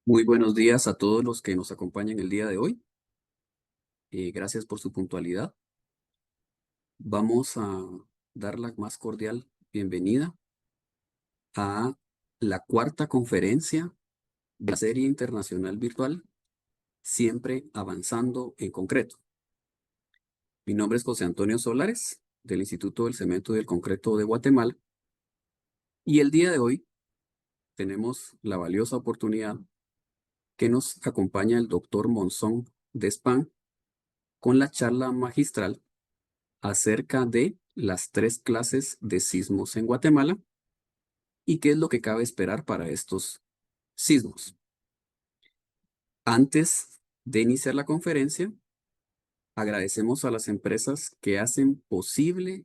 Muy buenos días a todos los que nos acompañan el día de hoy. Gracias por su puntualidad. Vamos a dar la más cordial bienvenida a la cuarta conferencia de la serie internacional virtual, Siempre Avanzando en Concreto. Mi nombre es José Antonio Solares, del Instituto del Cemento y del Concreto de Guatemala, y el día de hoy tenemos la valiosa oportunidad que nos acompaña el doctor Monzón Despan con la charla magistral acerca de las tres clases de sismos en Guatemala y qué es lo que cabe esperar para estos sismos. Antes de iniciar la conferencia, agradecemos a las empresas que hacen posible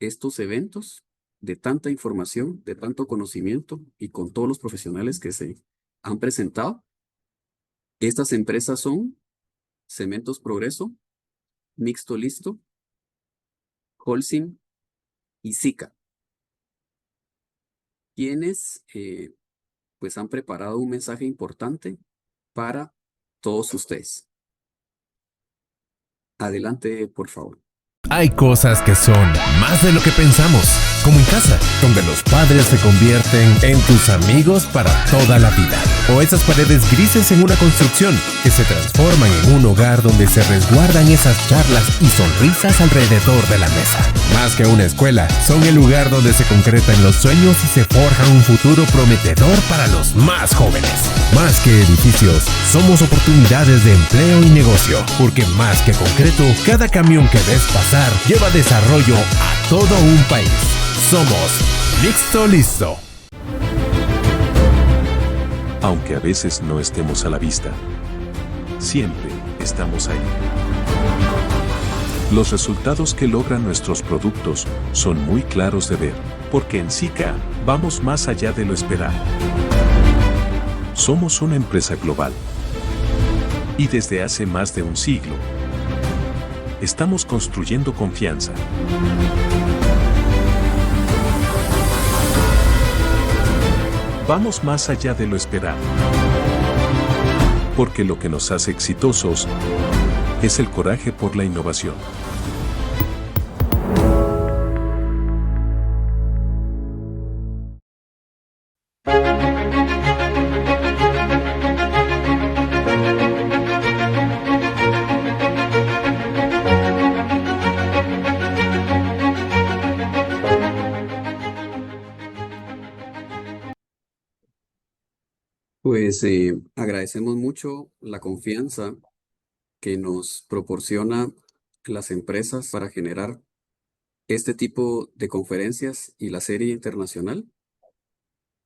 estos eventos de tanta información, de tanto conocimiento y con todos los profesionales que se han presentado. Estas empresas son Cementos Progreso, Mixto Listo, Holcim y Sika, quienes pues han preparado un mensaje importante para todos ustedes. Adelante, por favor. Hay cosas que son más de lo que pensamos, como en casa, donde los padres se convierten en tus amigos para toda la vida. O esas paredes grises en una construcción que se transforman en un hogar donde se resguardan esas charlas y sonrisas alrededor de la mesa. Más que una escuela, son el lugar donde se concretan los sueños y se forja un futuro prometedor para los más jóvenes. Más que edificios, somos oportunidades de empleo y negocio, porque más que concreto, cada camión que ves pasar lleva desarrollo a todo un país. Somos Mixto Listo. Aunque a veces no estemos a la vista, siempre estamos ahí. Los resultados que logran nuestros productos son muy claros de ver, porque en Sika vamos más allá de lo esperado. Somos una empresa global. Y desde hace más de un siglo, estamos construyendo confianza. Vamos más allá de lo esperado. Porque lo que nos hace exitosos es el coraje por la innovación. Pues agradecemos mucho la confianza que nos proporciona las empresas para generar este tipo de conferencias y la serie internacional.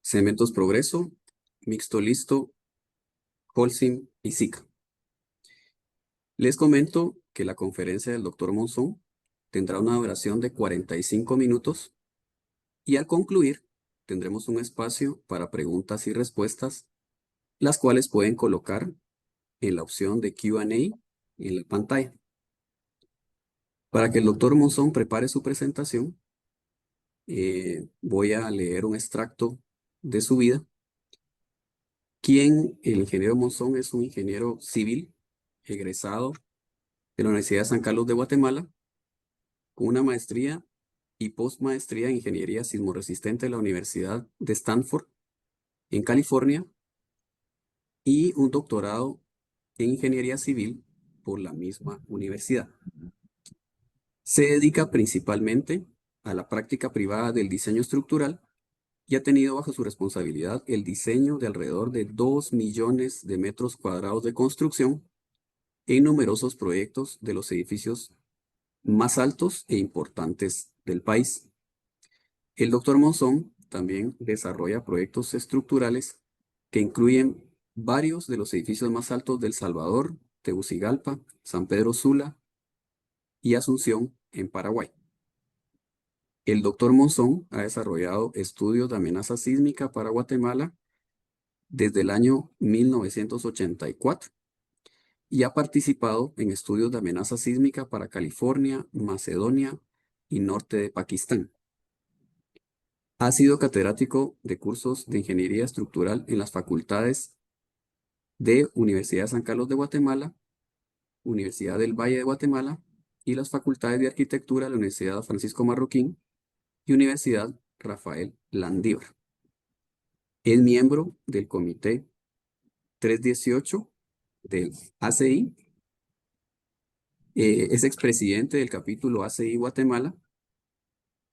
Cementos Progreso, Mixto Listo, Holcim y Sika. Les comento que la conferencia del doctor Monzón tendrá una duración de 45 minutos y al concluir tendremos un espacio para preguntas y respuestas, las cuales pueden colocar en la opción de Q&A en la pantalla. Para que el doctor Monzón prepare su presentación, voy a leer un extracto de su vida. El ingeniero Monzón es un ingeniero civil egresado de la Universidad de San Carlos de Guatemala, con una maestría y postmaestría en Ingeniería Sismoresistente de la Universidad de Stanford, en California, y un doctorado en Ingeniería Civil por la misma universidad. Se dedica principalmente a la práctica privada del diseño estructural y ha tenido bajo su responsabilidad el diseño de alrededor de 2 millones de metros cuadrados de construcción en numerosos proyectos de los edificios más altos e importantes del país. El doctor Monzón también desarrolla proyectos estructurales que incluyen varios de los edificios más altos de El Salvador, Tegucigalpa, San Pedro Sula y Asunción en Paraguay. El doctor Monzón ha desarrollado estudios de amenaza sísmica para Guatemala desde el año 1984 y ha participado en estudios de amenaza sísmica para California, Macedonia y norte de Pakistán. Ha sido catedrático de cursos de ingeniería estructural en las facultades de Universidad de San Carlos de Guatemala, Universidad del Valle de Guatemala y las facultades de Arquitectura de la Universidad Francisco Marroquín y Universidad Rafael Landívar. Es miembro del Comité 318 del ACI, es expresidente del capítulo ACI Guatemala,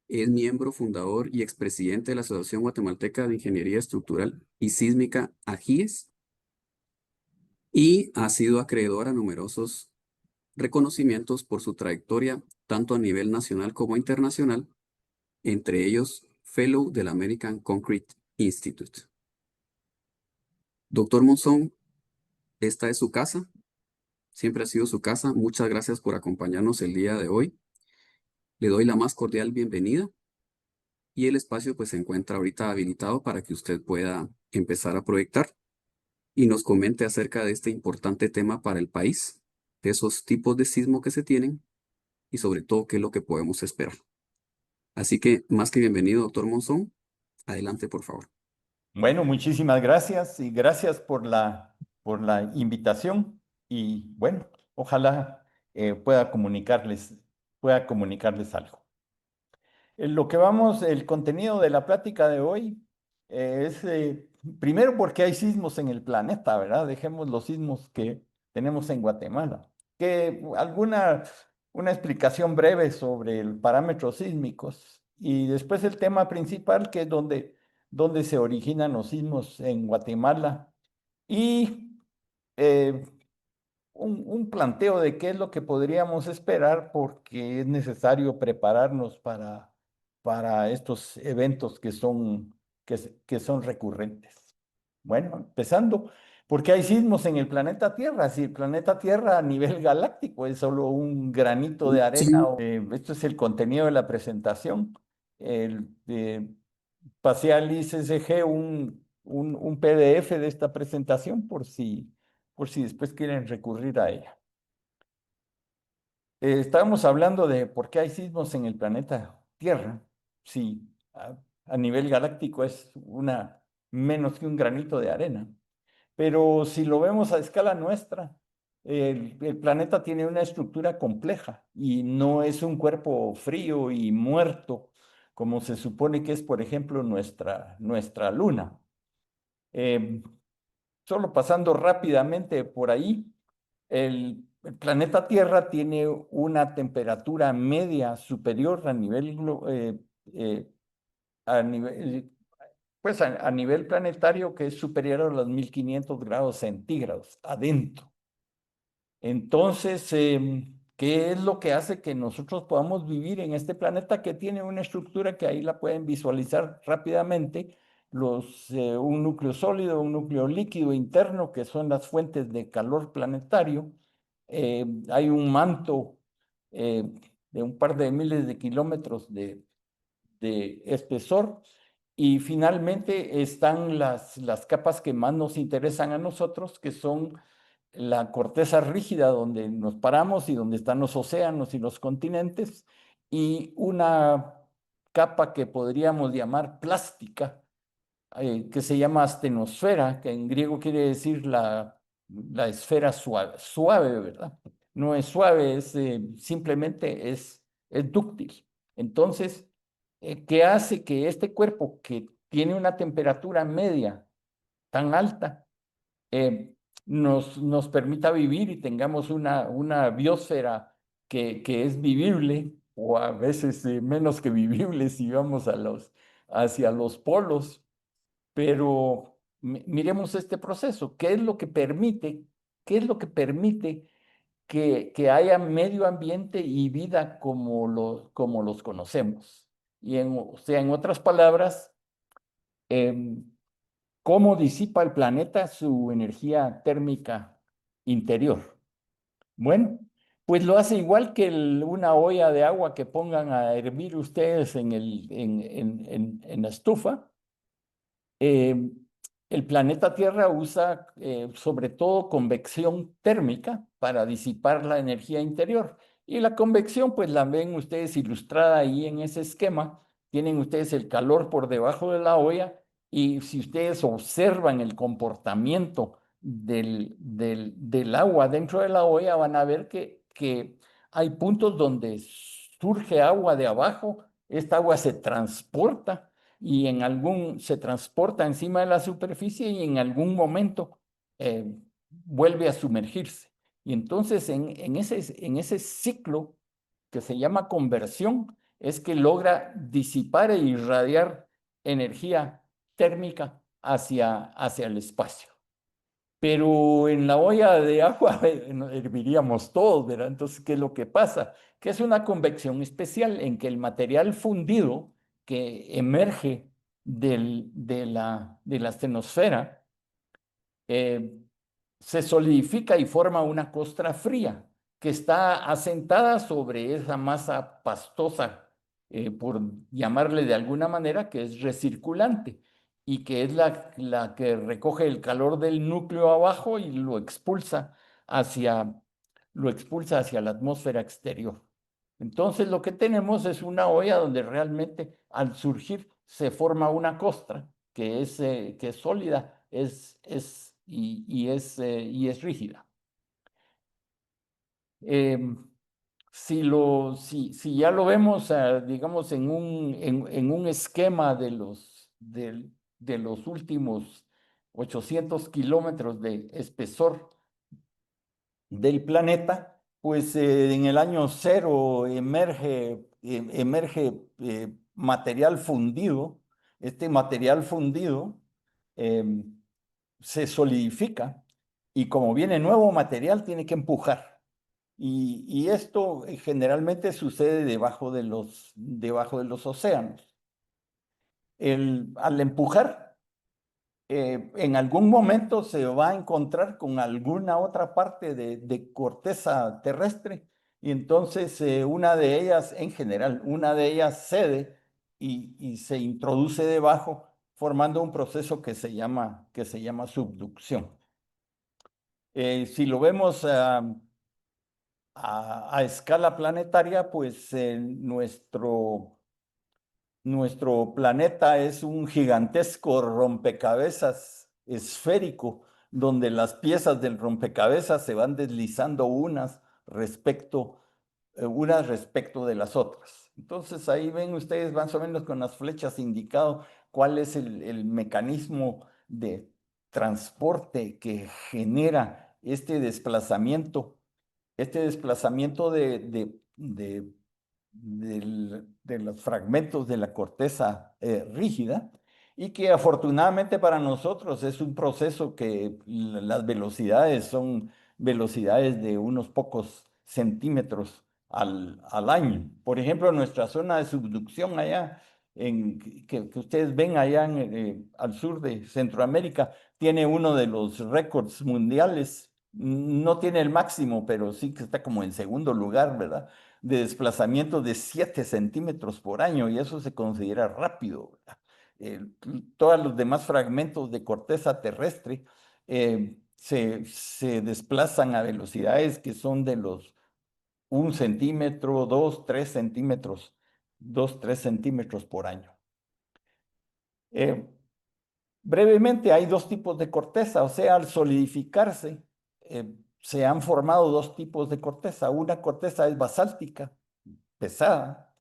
es miembro fundador y expresidente de la Asociación Guatemalteca de Ingeniería Estructural y Sísmica, AGIES, y ha sido acreedor a numerosos reconocimientos por su trayectoria tanto a nivel nacional como internacional, entre ellos Fellow del American Concrete Institute. Doctor Monzón, esta es su casa, siempre ha sido su casa. Muchas gracias por acompañarnos el día de hoy. Le doy la más cordial bienvenida y el espacio pues se encuentra ahorita habilitado para que usted pueda empezar a proyectar y nos comente acerca de este importante tema para el país, de esos tipos de sismo que se tienen y sobre todo qué es lo que podemos esperar. Así que más que bienvenido, doctor Monzón. Adelante, por favor. Bueno, muchísimas gracias y gracias por la invitación y bueno, ojalá pueda comunicarles algo. El contenido de la plática de hoy es primero porque hay sismos en el planeta, ¿verdad? Dejemos los sismos que tenemos en Guatemala. Una explicación breve sobre el parámetros sísmicos y después el tema principal que es donde se originan los sismos en Guatemala y eh, un planteo de qué es lo que podríamos esperar porque es necesario prepararnos para estos eventos que son recurrentes. Bueno, empezando, porque hay sismos en el planeta Tierra. Si el planeta Tierra a nivel galáctico es solo un granito de arena, Sí, esto es el contenido de la presentación. Pasé al ICSG un PDF de esta presentación por si después quieren recurrir a ella. Estábamos hablando de por qué hay sismos en el planeta Tierra. Sí, a nivel galáctico es menos que un granito de arena. Pero si lo vemos a escala nuestra, el planeta tiene una estructura compleja y no es un cuerpo frío y muerto como se supone que es, por ejemplo, nuestra luna. Solo pasando rápidamente por ahí, el planeta Tierra tiene una temperatura media superior a nivel, pues a nivel planetario que es superior a los 1500 grados centígrados adentro. Entonces, ¿qué es lo que hace que nosotros podamos vivir en este planeta que tiene una estructura que ahí la pueden visualizar rápidamente? Un núcleo sólido, un núcleo líquido interno, que son las fuentes de calor planetario. Hay un manto de un par de miles de kilómetros de espesor. Y finalmente están las capas que más nos interesan a nosotros, que son la corteza rígida donde nos paramos y donde están los océanos y los continentes, y una capa que podríamos llamar plástica, que se llama astenosfera, que en griego quiere decir la esfera suave, ¿verdad? No es suave, simplemente es dúctil. Entonces, ¿qué hace que este cuerpo que tiene una temperatura media tan alta nos permita vivir y tengamos una biosfera que es vivible, o a veces menos que vivible si vamos hacia los polos? Pero miremos este proceso. ¿Qué es lo que permite? ¿Qué es lo que permite que haya medio ambiente y vida como los conocemos? O sea, en otras palabras, ¿cómo disipa el planeta su energía térmica interior? Bueno, pues lo hace igual que una olla de agua que pongan a hervir ustedes en la estufa. El planeta Tierra usa sobre todo convección térmica para disipar la energía interior. Y la convección, pues la ven ustedes ilustrada ahí en ese esquema. Tienen ustedes el calor por debajo de la olla y si ustedes observan el comportamiento del agua dentro de la olla, van a ver que hay puntos donde surge agua de abajo, esta agua se transporta y se transporta encima de la superficie y en algún momento vuelve a sumergirse. Y entonces en ese ciclo que se llama conversión es que logra disipar e irradiar energía térmica hacia el espacio. Pero en la olla de agua herviríamos todos, ¿verdad? Entonces, ¿qué es lo que pasa? Que es una convección especial en que el material fundido que emerge de la estenosfera eh, se solidifica y forma una costra fría que está asentada sobre esa masa pastosa, por llamarle de alguna manera, que es recirculante y que es la que recoge el calor del núcleo abajo y hacia, lo expulsa hacia la atmósfera exterior. Entonces lo que tenemos es una olla donde realmente al surgir se forma una costra que es sólida, y es rígida. Si ya lo vemos, digamos, en un esquema de los últimos 800 kilómetros de espesor del planeta, pues en el año cero emerge material fundido. Este material fundido se solidifica y como viene nuevo material tiene que empujar. Y esto generalmente sucede debajo de los océanos. Al empujar, en algún momento se va a encontrar con alguna otra parte de corteza terrestre y entonces una de ellas, en general, una de ellas cede y se introduce debajo, formando un proceso que se llama subducción. Si lo vemos a escala planetaria, pues nuestro planeta es un gigantesco rompecabezas esférico, donde las piezas del rompecabezas se van deslizando unas respecto de las otras. Entonces ahí ven ustedes más o menos con las flechas indicado cuál es el mecanismo de transporte que genera este desplazamiento de los fragmentos de la corteza rígida, y que afortunadamente para nosotros es un proceso que las velocidades son velocidades de unos pocos centímetros al año. Por ejemplo, nuestra zona de subducción allá, que ustedes ven allá al sur de Centroamérica, tiene uno de los récords mundiales. No tiene el máximo, pero sí que está como en segundo lugar, ¿verdad? De desplazamiento de 7 centímetros por año, y eso se considera rápido, ¿verdad? Todos los demás fragmentos de corteza terrestre se desplazan a velocidades que son de los 1 centímetro, 2, 3 centímetros, 2, 3 centímetros por año. Brevemente, hay dos tipos de corteza, o sea, al solidificarse, se han formado dos tipos de corteza. Una corteza es basáltica, pesada,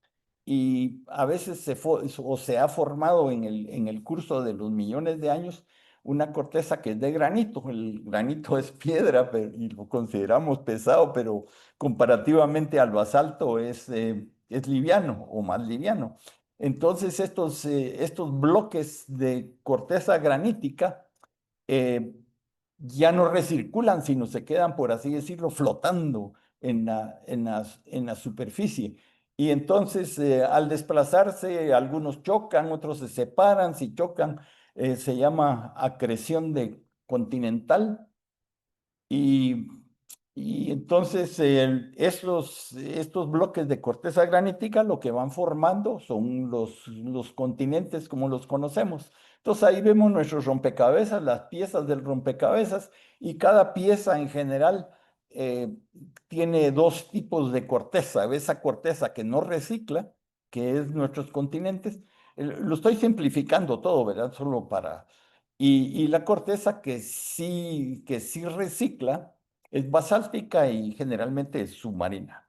y a veces se ha formado en el curso de los millones de años una corteza que es de granito. El granito es piedra y lo consideramos pesado, pero comparativamente al basalto es liviano o más liviano. Entonces estos bloques de corteza granítica eh, ya no recirculan, sino se quedan, por así decirlo, flotando en la superficie. Y entonces, al desplazarse, algunos chocan, otros se separan. Si chocan, se llama acreción de continental. Y entonces estos bloques de corteza granítica lo que van formando son los continentes como los conocemos. Entonces ahí vemos nuestros rompecabezas, las piezas del rompecabezas, y cada pieza en general tiene dos tipos de corteza. Esa corteza que no recicla, que es nuestros continentes. Lo estoy simplificando todo, ¿verdad? Solo Y la corteza que sí recicla es basáltica y generalmente es submarina.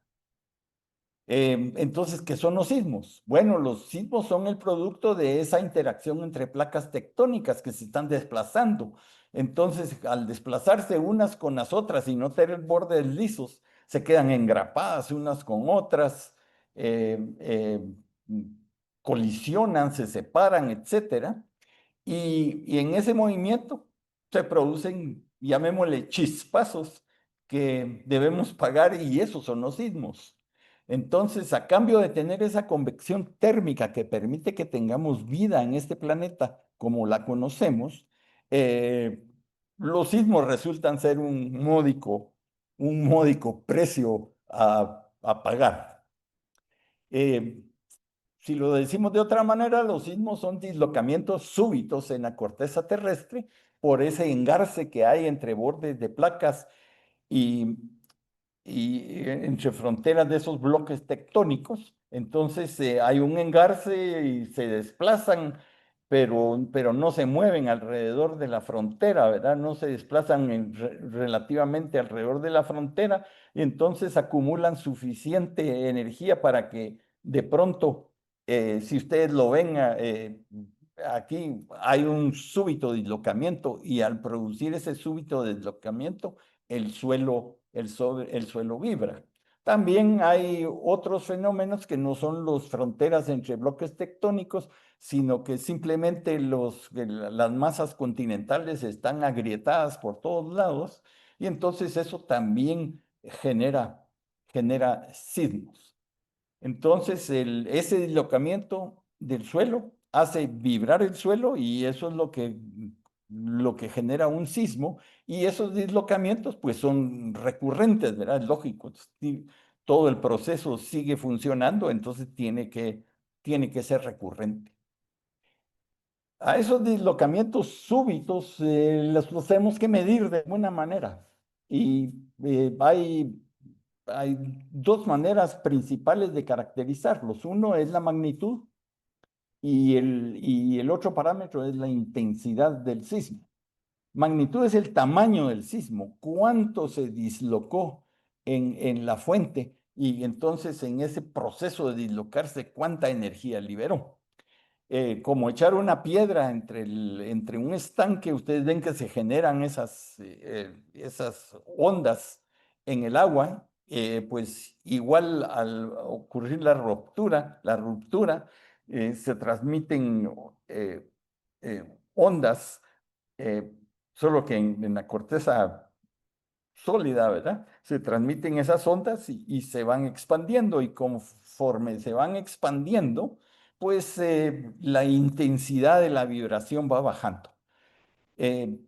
Entonces, ¿qué son los sismos? Bueno, los sismos son el producto de esa interacción entre placas tectónicas que se están desplazando. Entonces, al desplazarse unas con las otras y no tener bordes lisos, se quedan engrapadas unas con otras, eh, eh, colisionan, se separan, etcétera. Y en ese movimiento se producen, llamémosle, chispazos que debemos pagar y esos son los sismos. Entonces, a cambio de tener esa convección térmica que permite que tengamos vida en este planeta como la conocemos, eh, los sismos resultan ser un módico precio a pagar. Eh, si lo decimos de otra manera, los sismos son dislocamientos súbitos en la corteza terrestre por ese engarce que hay entre bordes de placas y, entre fronteras de esos bloques tectónicos. Entonces hay un engarce y se desplazan, pero no se mueven alrededor de la frontera, ¿verdad? No se desplazan relativamente alrededor de la frontera y entonces acumulan suficiente energía para que de pronto, si ustedes lo ven, aquí hay un súbito dislocamiento y al producir ese súbito dislocamiento, el suelo vibra. También hay otros fenómenos que no son las fronteras entre bloques tectónicos, sino que simplemente las masas continentales están agrietadas por todos lados y entonces eso también genera sismos. Entonces, ese dislocamiento del suelo hace vibrar el suelo y eso es lo que genera un sismo. Y esos dislocamientos, pues, son recurrentes, ¿verdad? Es lógico. Todo el proceso sigue funcionando, entonces tiene que ser recurrente. A esos dislocamientos súbitos los tenemos que medir de buena manera. Y hay dos maneras principales de caracterizarlos. Uno es la magnitud y el otro parámetro es la intensidad del sismo. Magnitud es el tamaño del sismo, cuánto se dislocó en la fuente y entonces en ese proceso de dislocarse, cuánta energía liberó. Como echar una piedra entre un estanque, ustedes ven que se generan esas ondas en el agua, pues igual al ocurrir la ruptura, se transmiten ondas, eh, solo que en la corteza sólida, ¿verdad? Se transmiten esas ondas y se van expandiendo y conforme se van expandiendo, pues la intensidad de la vibración va bajando. Eh,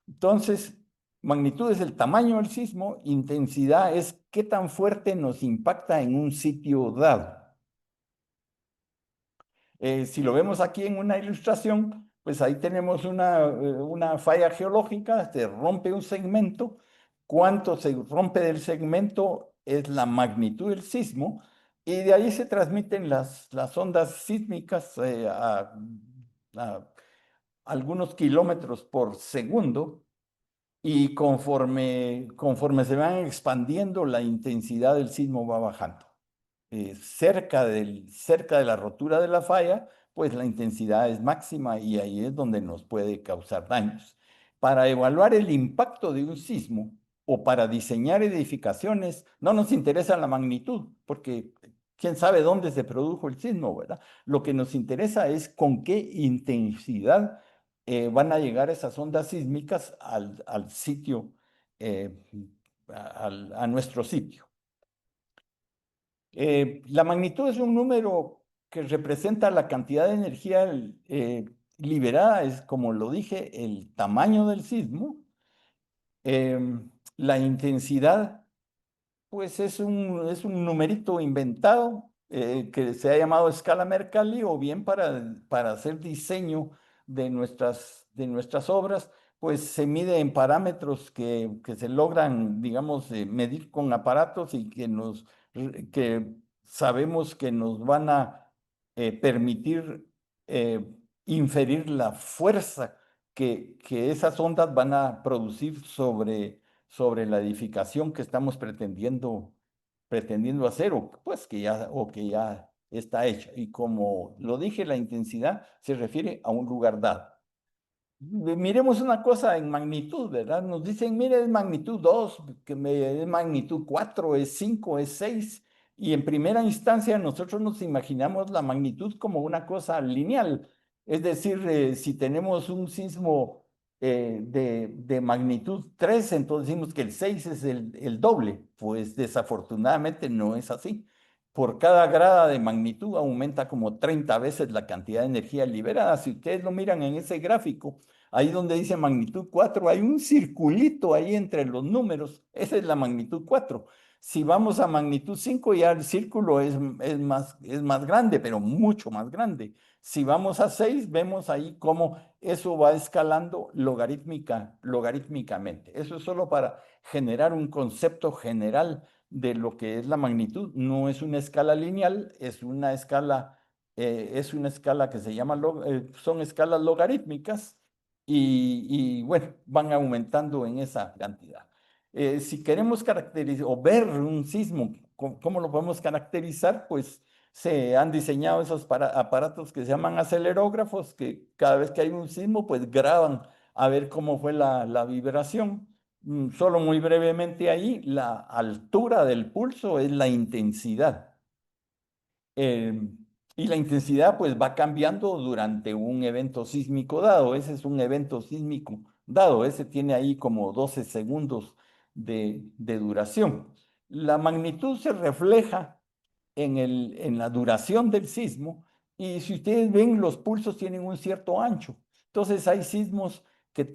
entonces, magnitud es el tamaño del sismo, intensidad es qué tan fuerte nos impacta en un sitio dado. Si lo vemos aquí en una ilustración, pues ahí tenemos una falla geológica, se rompe un segmento. Cuánto se rompe del segmento es la magnitud del sismo y de ahí se transmiten las ondas sísmicas a algunos kilómetros por segundo y conforme se van expandiendo, la intensidad del sismo va bajando. Cerca de la rotura de la falla, pues la intensidad es máxima y ahí es donde nos puede causar daños. Para evaluar el impacto de un sismo o para diseñar edificaciones, no nos interesa la magnitud, porque quién sabe dónde se produjo el sismo, ¿verdad? Lo que nos interesa es con qué intensidad van a llegar esas ondas sísmicas al sitio, eh, a nuestro sitio. La magnitud es un número que representa la cantidad de energía liberada, es como lo dije, el tamaño del sismo. La intensidad, pues es un numerito inventado que se ha llamado escala Mercalli o bien para hacer diseño de nuestras obras, pues se mide en parámetros que se logran, digamos, medir con aparatos y que sabemos que nos van a permitir eh, inferir la fuerza que esas ondas van a producir sobre la edificación que estamos pretendiendo hacer o que ya está hecha. Y como lo dije, la intensidad se refiere a un lugar dado. Miremos una cosa en magnitud, ¿verdad? Nos dicen, mire, es magnitud 2, es magnitud 4, es 5, es 6. Y en primera instancia nosotros nos imaginamos la magnitud como una cosa lineal. Es decir, si tenemos un sismo de magnitud 3, entonces decimos que el 6 es el doble. Pues desafortunadamente no es así. Por cada grada de magnitud aumenta como 30 veces la cantidad de energía liberada. Si ustedes lo miran en ese gráfico, ahí donde dice magnitud 4, hay un circulito ahí entre los números. Esa es la magnitud 4. Si vamos a magnitud 5, ya el círculo es más grande, pero mucho más grande. Si vamos a 6, vemos ahí cómo eso va escalando logarítmicamente. Eso es solo para generar un concepto general de lo que es la magnitud. No es una escala lineal, es una escala que se llama, son escalas logarítmicas y bueno, van aumentando en esa cantidad. Si queremos caracterizar o ver un sismo, ¿cómo lo podemos caracterizar? Pues se han diseñado esos aparatos que se llaman acelerógrafos, que cada vez que hay un sismo, pues graban a ver cómo fue la vibración. Solo muy brevemente ahí, la altura del pulso es la intensidad. Eh, y la intensidad pues va cambiando durante un evento sísmico dado. Ese es un evento sísmico dado. Ese tiene ahí como 12 segundos de duración. La magnitud se refleja en la duración del sismo y si ustedes ven, los pulsos tienen un cierto ancho. Entonces hay sismos que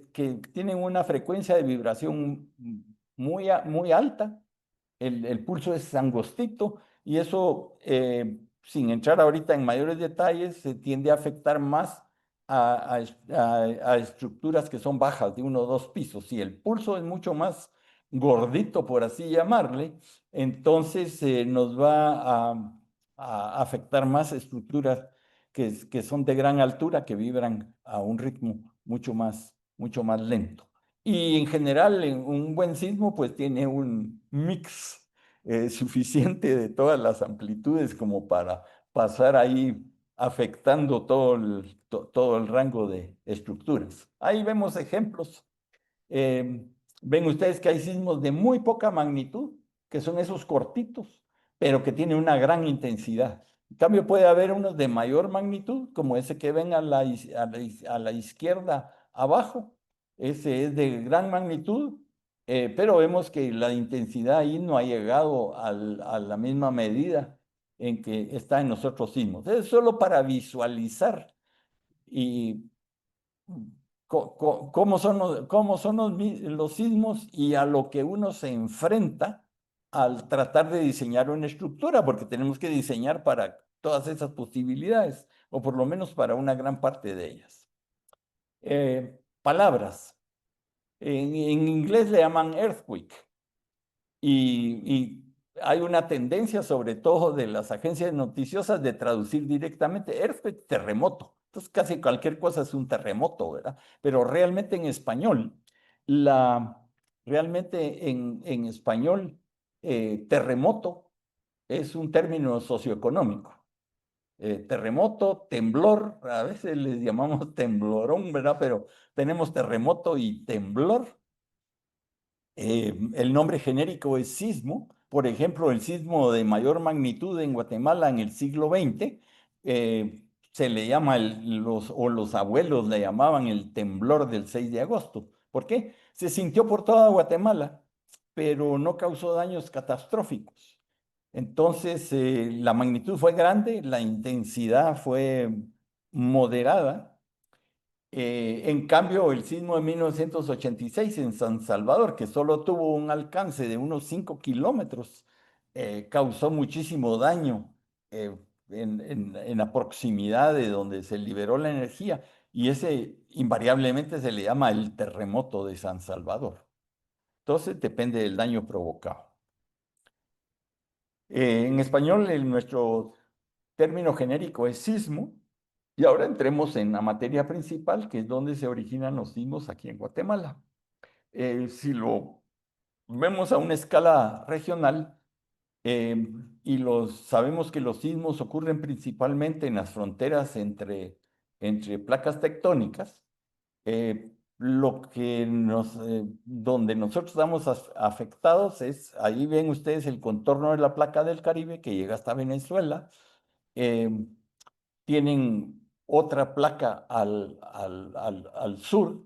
tienen una frecuencia de vibración muy alta, el pulso es angostito y eso, sin entrar ahorita en mayores detalles, se tiende a afectar más a estructuras que son bajas, de 1 o 2 pisos. Si el pulso es mucho más gordito, por así llamarle, entonces nos va a afectar más estructuras que son de gran altura, que vibran a un ritmo mucho más lento. Y en general, un buen sismo pues tiene un mix suficiente de todas las amplitudes como para pasar ahí afectando todo el rango de estructuras. Ahí vemos ejemplos. Ven ustedes que hay sismos de muy poca magnitud, que son esos cortitos, pero que tienen una gran intensidad. En cambio, puede haber unos de mayor magnitud, como ese que ven a la izquierda abajo. Ese es de gran magnitud, pero vemos que la intensidad ahí no ha llegado a la misma medida en que está en los otros sismos. Es solo para visualizar y cómo son los sismos y a lo que uno se enfrenta al tratar de diseñar una estructura, porque tenemos que diseñar para todas esas posibilidades, o por lo menos para una gran parte de ellas. Palabras. En inglés le llaman earthquake. Y hay una tendencia, sobre todo de las agencias noticiosas, de traducir directamente earthquake, terremoto. Entonces, casi cualquier cosa es un terremoto, ¿verdad? Pero realmente en español, en español, terremoto es un término socioeconómico. Terremoto, temblor, a veces les llamamos temblorón, ¿verdad? Pero tenemos terremoto y temblor. El nombre genérico es sismo. Por ejemplo, el sismo de mayor magnitud en Guatemala en el siglo XX se le llama, los abuelos le llamaban el temblor del 6 de agosto. ¿Por qué? Se sintió por toda Guatemala, pero no causó daños catastróficos. Entonces, la magnitud fue grande, la intensidad fue moderada. En cambio, el sismo de 1986 en San Salvador, que solo tuvo un alcance de unos 5 kilómetros, causó muchísimo daño en la proximidad de donde se liberó la energía, y ese invariablemente se le llama el terremoto de San Salvador. Entonces, depende del daño provocado. En español, nuestro término genérico es sismo. Y ahora entremos en la materia principal, que es donde se originan los sismos aquí en Guatemala. Si lo vemos a una escala regional, y sabemos que los sismos ocurren principalmente en las fronteras entre placas tectónicas, donde nosotros estamos afectados es, ahí ven ustedes el contorno de la placa del Caribe que llega hasta Venezuela. eh, Tienen otra placa al sur,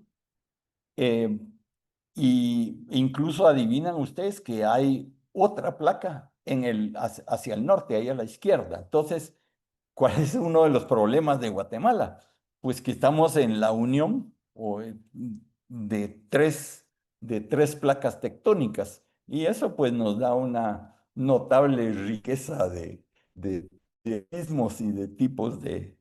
eh, y incluso adivinan ustedes que hay otra placa hacia el norte, ahí a la izquierda. Entonces, ¿cuál es uno de los problemas de Guatemala? Pues que estamos en la unión de tres placas tectónicas, y eso pues nos da una notable riqueza de sismos y de tipos de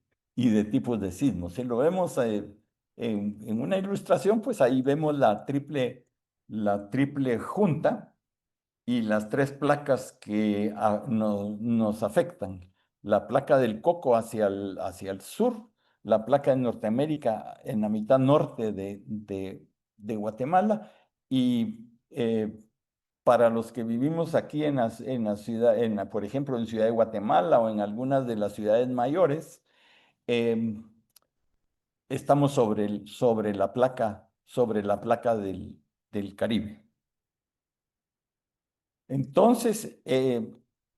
sismos. Si lo vemos en una ilustración, pues ahí vemos la triple junta y las tres placas que nos afectan. La placa del Coco hacia el sur, la placa de Norteamérica en la mitad norte de Guatemala, y para los que vivimos aquí en la ciudad, por ejemplo, en Ciudad de Guatemala o en algunas de las ciudades mayores, em, estamos sobre la placa del Caribe. Entonces,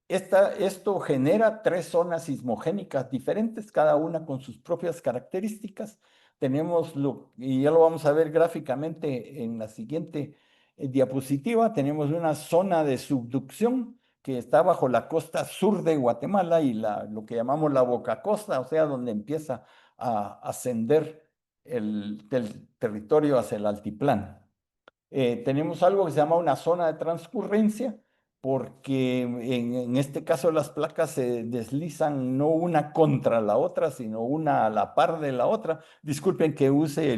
esto genera tres zonas sismogénicas diferentes, cada una con sus propias características. Y ya lo vamos a ver gráficamente en la siguiente diapositiva, tenemos una zona de subducción que está bajo la costa sur de Guatemala y lo que llamamos la boca costa, o sea, donde empieza a ascender del territorio hacia el altiplano. Tenemos algo que se llama una zona de transcurrencia, porque en este caso las placas se deslizan no una contra la otra, sino una a la par de la otra. Disculpen que use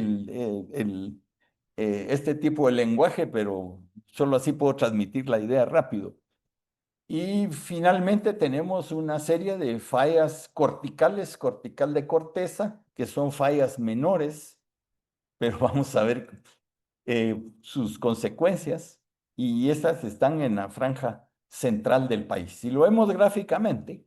este tipo de lenguaje, pero solo así puedo transmitir la idea rápido. Y finalmente tenemos una serie de fallas corticales, cortical de corteza, que son fallas menores, pero vamos a ver sus consecuencias, y estas están en la franja central del país. Si lo vemos gráficamente,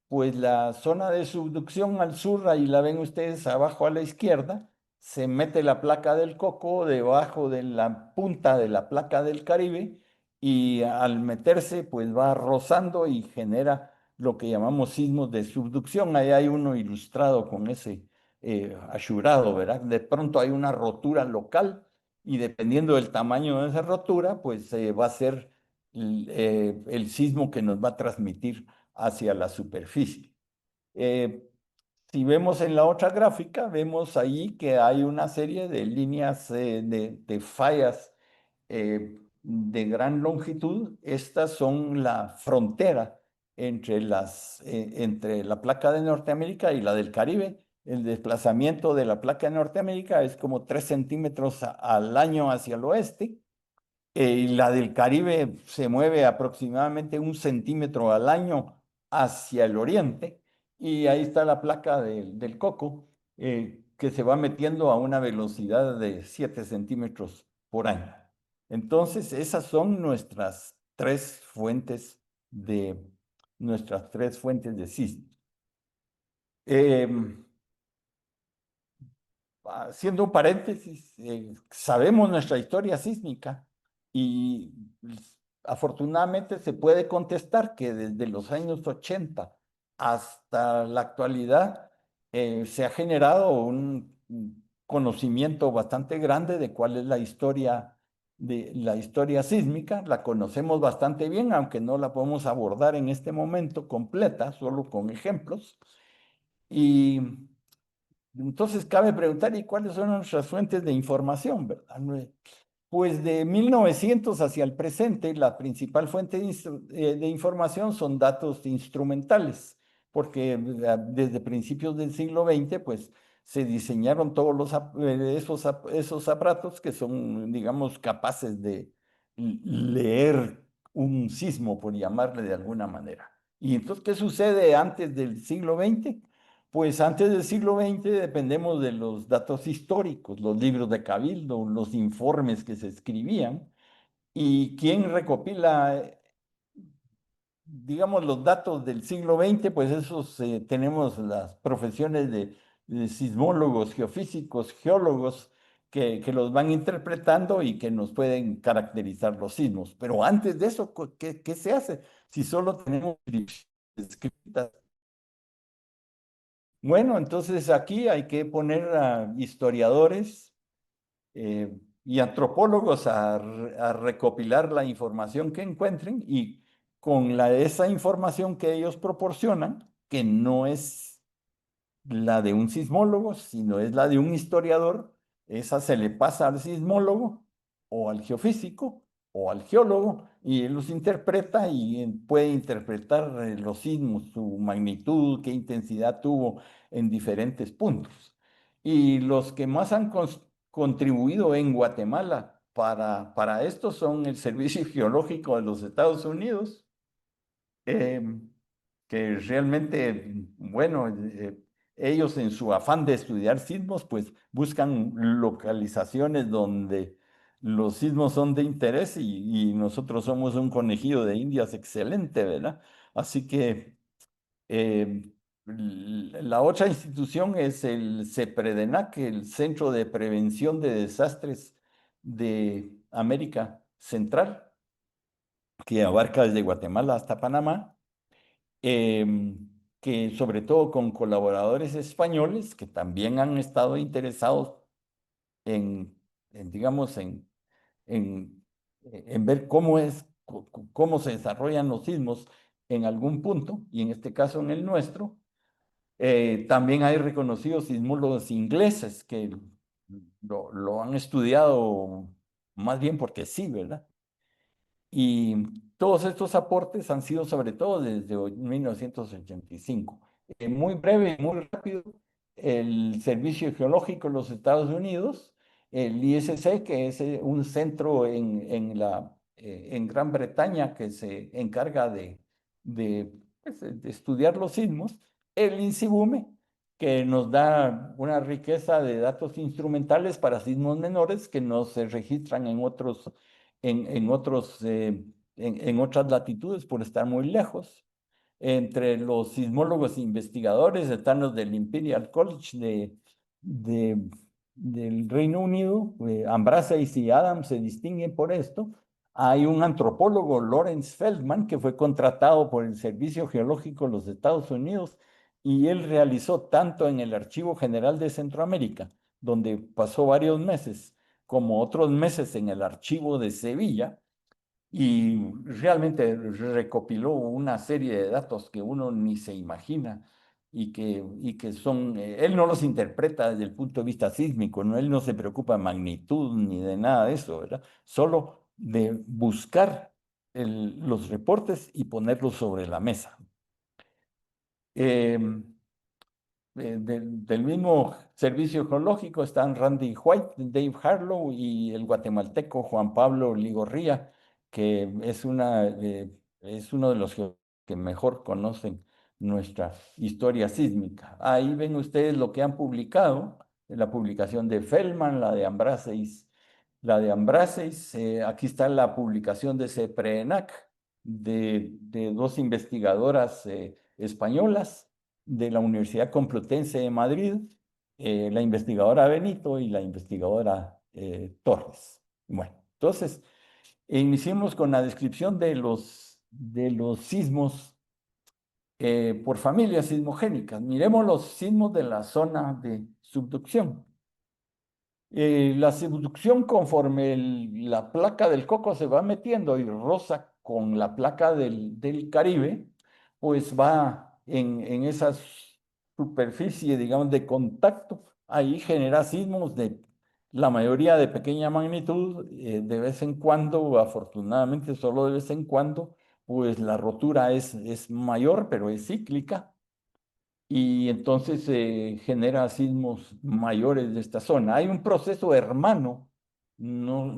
pues la zona de subducción al sur, ahí la ven ustedes abajo a la izquierda, se mete la placa del Coco debajo de la punta de la placa del Caribe, y al meterse pues va rozando y genera lo que llamamos sismos de subducción. Ahí hay uno ilustrado con ese ashurado, ¿verdad? De pronto hay una rotura local, y dependiendo del tamaño de esa rotura, pues va a ser el sismo que nos va a transmitir hacia la superficie. Eh, si vemos en la otra gráfica, vemos ahí que hay una serie de líneas de fallas de gran longitud. Estas son la frontera entre la placa de Norteamérica y la del Caribe. El desplazamiento de la placa de Norteamérica es como 3 centímetros al año hacia el oeste, y la del Caribe se mueve aproximadamente 1 centímetro al año hacia el oriente, y ahí está la placa del Coco, que se va metiendo a una velocidad de 7 centímetros por año. Entonces, esas son de, nuestras tres fuentes de sismos. Em, Haciendo un paréntesis, sabemos nuestra historia sísmica, y afortunadamente se puede contestar que desde los años 80 hasta la actualidad se ha generado un conocimiento bastante grande de cuál es la historia sísmica. La conocemos bastante bien, aunque no la podemos abordar en este momento completa, solo con ejemplos. Y entonces cabe preguntar, ¿y cuáles son nuestras fuentes de información, verdad? Pues de 1900 hacia el presente, la principal fuente de información son datos instrumentales, porque desde principios del siglo XX, pues se diseñaron todos esos aparatos que son, digamos, capaces de leer un sismo, por llamarle de alguna manera. ¿Y entonces qué sucede antes del siglo XX? Pues antes del siglo XX dependemos de los datos históricos, los libros de cabildo, los informes que se escribían. ¿Y quién recopila, digamos, los datos del siglo XX? Pues esos tenemos las profesiones de sismólogos, geofísicos, geólogos, que los van interpretando y que nos pueden caracterizar los sismos. Pero antes de eso, ¿qué se hace? Si solo tenemos escritas. Bueno, entonces aquí hay que poner a historiadores y antropólogos a recopilar la información que encuentren, y con esa información que ellos proporcionan, que no es la de un sismólogo, sino es la de un historiador, esa se le pasa al sismólogo o al geofísico o al geólogo, y él los interpreta y puede interpretar los sismos, su magnitud, qué intensidad tuvo en diferentes puntos. Y los que más han contribuido en Guatemala para esto son el Servicio Geológico de los Estados Unidos, em, que realmente, bueno, ellos en su afán de estudiar sismos, pues buscan localizaciones donde los sismos son de interés, y nosotros somos un conejillo de Indias excelente, ¿verdad? Así que la otra institución es el CEPREDENAC, el Centro de Prevención de Desastres de América Central, que abarca desde Guatemala hasta Panamá, que sobre todo con colaboradores españoles que también han estado interesados digamos, en ver cómo se desarrollan los sismos en algún punto, y en este caso en el nuestro. También hay reconocidos sismólogos ingleses que lo han estudiado más bien porque sí, ¿verdad? Y todos estos aportes han sido sobre todo desde 1985. Muy breve y muy rápido, el Servicio Geológico de los Estados Unidos, el ISC, que es un centro en Gran Bretaña que se encarga de estudiar los sismos, el INSIBUME, que nos da una riqueza de datos instrumentales para sismos menores que no se registran en otras latitudes por estar muy lejos. Entre los sismólogos investigadores están los del Imperial College del Reino Unido. Ambraceis y Adams se distinguen por esto. Hay un antropólogo, Lawrence Feldman, que fue contratado por el Servicio Geológico de los Estados Unidos, y él realizó tanto en el Archivo General de Centroamérica, donde pasó varios meses, como otros meses en el Archivo de Sevilla, y realmente recopiló una serie de datos que uno ni se imagina, y que son, él no los interpreta desde el punto de vista sísmico, ¿no? Él no se preocupa de magnitud ni de nada de eso, ¿verdad? Solo de buscar los reportes y ponerlos sobre la mesa. Del mismo Servicio Geológico están Randy White, Dave Harlow y el guatemalteco Juan Pablo Ligorría, que es uno de los que mejor conocen nuestra historia sísmica. Ahí ven ustedes lo que han publicado, la publicación de Feldman, la de Ambraceis, aquí está la publicación de CEPRENAC, de dos investigadoras españolas de la Universidad Complutense de Madrid, la investigadora Benito y la investigadora Torres. Bueno, entonces, iniciemos con la descripción de los sismos por familias sismogénicas. Miremos los sismos de la zona de subducción. La subducción, conforme la placa del Coco se va metiendo y roza con la placa del Caribe, pues va en esa superficie, digamos, de contacto. Ahí genera sismos la mayoría de pequeña magnitud, de vez en cuando, afortunadamente solo de vez en cuando, pues la rotura es mayor, pero es cíclica, y entonces se genera sismos mayores de esta zona. Hay un proceso hermano, no,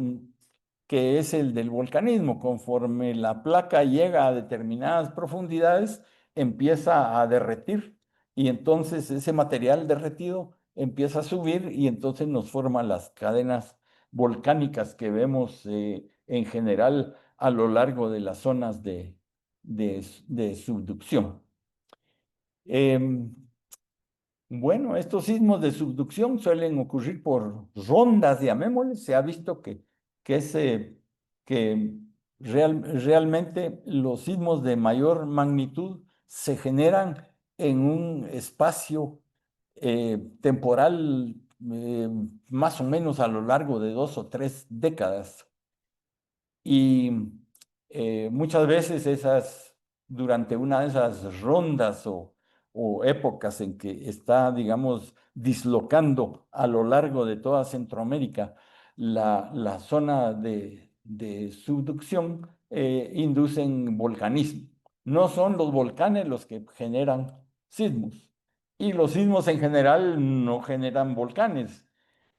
que es el del volcanismo. Conforme la placa llega a determinadas profundidades, empieza a derretir y entonces ese material derretido empieza a subir y entonces nos forma las cadenas volcánicas que vemos en general a lo largo de las zonas de subducción. Bueno, estos sismos de subducción suelen ocurrir por rondas, llamémosles. Se ha visto que realmente los sismos de mayor magnitud se generan en un espacio temporal más o menos a lo largo de 2 o 3 décadas. Y muchas veces durante una de esas rondas o épocas en que está, digamos, dislocando a lo largo de toda Centroamérica la zona de subducción, inducen volcanismo. No son los volcanes los que generan sismos. Y los sismos en general no generan volcanes.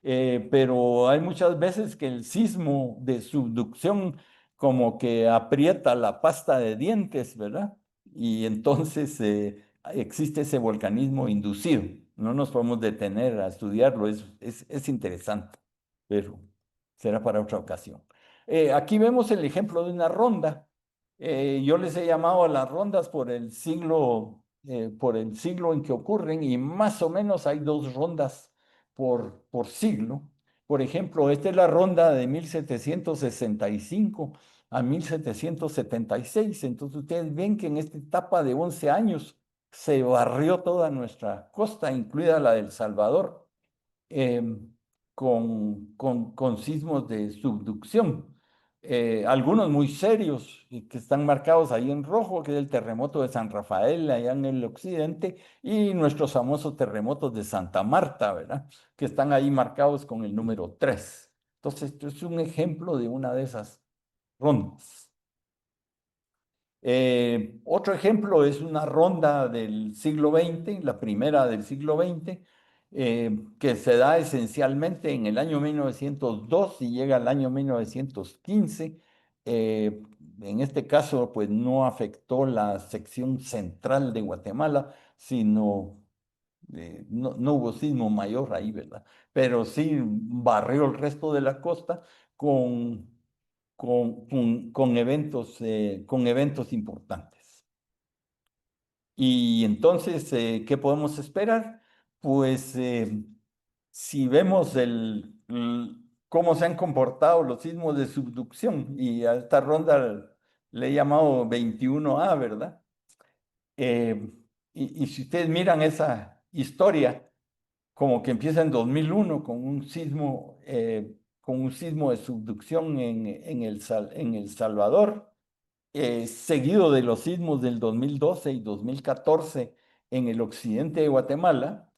Pero hay muchas veces que el sismo de subducción como que aprieta la pasta de dientes, ¿verdad? Y entonces existe ese volcanismo inducido. No nos podemos detener a estudiarlo, es interesante, pero será para otra ocasión. Aquí vemos el ejemplo de una ronda. Yo les he llamado a las rondas por el siglo en que ocurren, y más o menos hay 2 rondas por siglo. Por ejemplo, esta es la ronda de 1765 a 1776. Entonces ustedes ven que en esta etapa de 11 años se barrió toda nuestra costa, incluida la del Salvador, con sismos de subducción. Algunos muy serios y que están marcados ahí en rojo, que es el terremoto de San Rafael allá en el occidente, y nuestros famosos terremotos de Santa Marta, ¿verdad? Que están ahí marcados con el número 3. Entonces, esto es un ejemplo de una de esas rondas. Otro ejemplo es una ronda del siglo XX, la primera del siglo XX, que se da esencialmente en el año 1902 y llega al año 1915. En este caso, pues no afectó la sección central de Guatemala, sino no hubo sismo mayor ahí, ¿verdad? Pero sí barrió el resto de la costa con con eventos importantes. Y entonces, ¿qué podemos esperar? Pues si vemos cómo se han comportado los sismos de subducción, y a esta ronda le he llamado 21A, ¿verdad? Y si ustedes miran esa historia, como que empieza en 2001 con un sismo de subducción en El Salvador, seguido de los sismos del 2012 y 2014 en el occidente de Guatemala,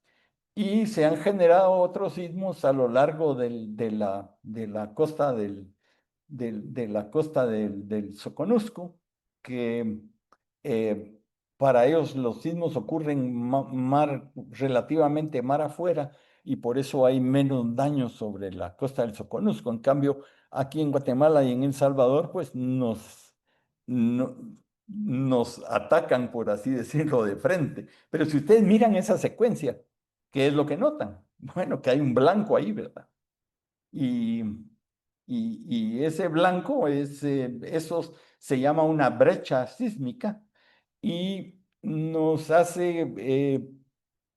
y se han generado otros sismos a lo largo de la costa del Soconusco, que eh, para ellos los sismos ocurren relativamente mar afuera, y por eso hay menos daños sobre la costa del Soconusco. En cambio, aquí en Guatemala y en El Salvador, pues no- nos atacan, por así decirlo, de frente. Pero si ustedes miran esa secuencia, ¿qué es lo que notan? Bueno, que hay un blanco ahí, ¿verdad? Y, y ese blanco eso se llama una brecha sísmica, y nos hace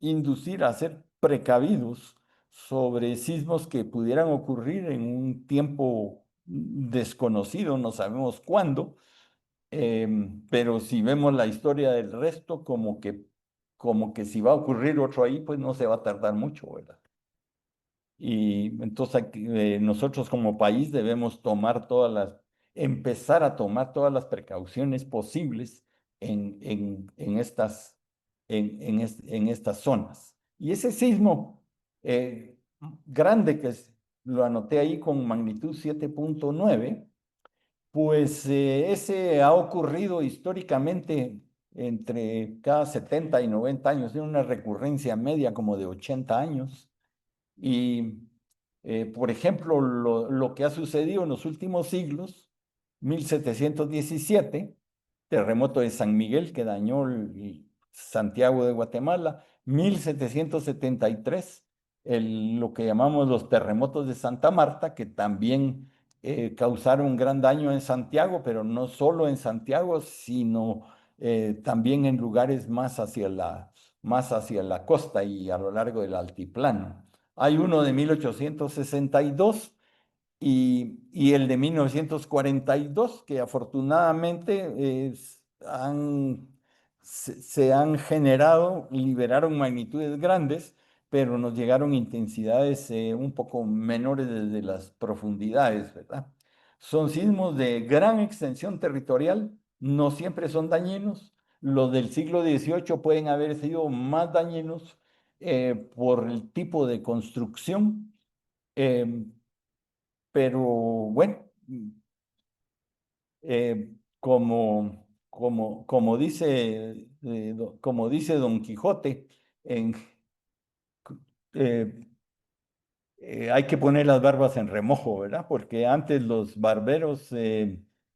inducir a ser precavidos sobre sismos que pudieran ocurrir en un tiempo desconocido, no sabemos cuándo. Pero si vemos la historia del resto, como que si va a ocurrir otro ahí, pues no se va a tardar mucho, ¿verdad? Y entonces nosotros como país debemos empezar a tomar todas las precauciones posibles en estas zonas. Y ese sismo grande lo anoté ahí con magnitud 7.9, pues ese ha ocurrido históricamente entre cada 70 y 90 años, tiene una recurrencia media como de 80 años. Y, por ejemplo, lo que ha sucedido en los últimos siglos: 1717, terremoto de San Miguel que dañó Santiago de Guatemala; 1773, lo que llamamos los terremotos de Santa Marta, que también causaron gran daño en Santiago, pero no solo en Santiago, sino también en lugares más hacia la costa y a lo largo del altiplano. Hay uno de 1862 y el de 1942, que afortunadamente se han generado, liberaron magnitudes grandes, pero nos llegaron intensidades un poco menores desde las profundidades, ¿verdad? Son sismos de gran extensión territorial, no siempre son dañinos. Los del siglo XVIII pueden haber sido más dañinos por el tipo de construcción. em, pero bueno, como dice Don Quijote, en, eh, hay que poner las barbas en remojo, ¿verdad? Porque antes los barberos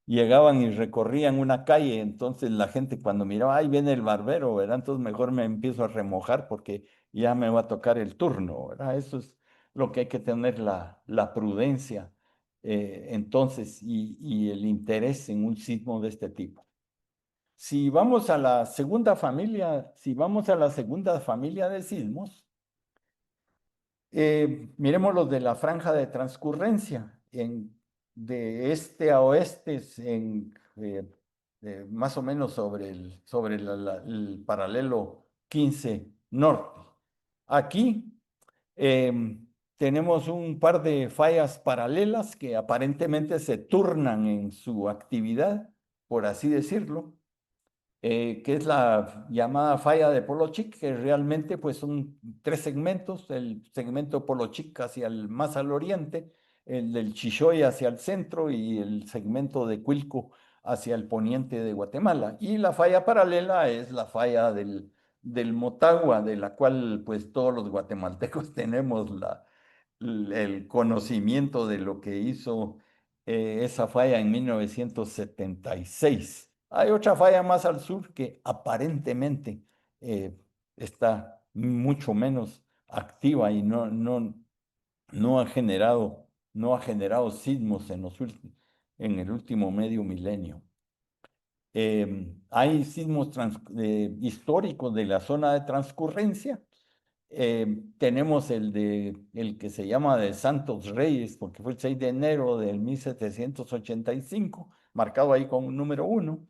llegaban y recorrían una calle, entonces la gente cuando miraba, ahí viene el barbero, ¿verdad? Entonces mejor me empiezo a remojar porque ya me va a tocar el turno, ¿verdad? Eso es lo que hay que tener la prudencia, entonces, y el interés en un sismo de este tipo. Si vamos a la segunda familia, si vamos a la segunda familia de sismos, miremos los de la franja de transcurrencia, de este a oeste, más o menos sobre el paralelo 15 norte. Aquí tenemos un par de fallas paralelas que aparentemente se turnan en su actividad, por así decirlo, que es la llamada falla de Polochik, que realmente pues son tres segmentos: el segmento Polochik hacia más al oriente, el del Chichoy hacia el centro y el segmento de Cuilco hacia el poniente de Guatemala. Y la falla paralela es la falla del Motagua, de la cual pues todos los guatemaltecos tenemos el conocimiento de lo que hizo esa falla en 1976. Hay otra falla más al sur que aparentemente está mucho menos activa y no ha generado sismos en el último medio milenio. Hay sismos históricos de la zona de transcurrencia. Tenemos el que se llama de Santos Reyes, porque fue el 6 de enero del 1785, marcado ahí con un número 1.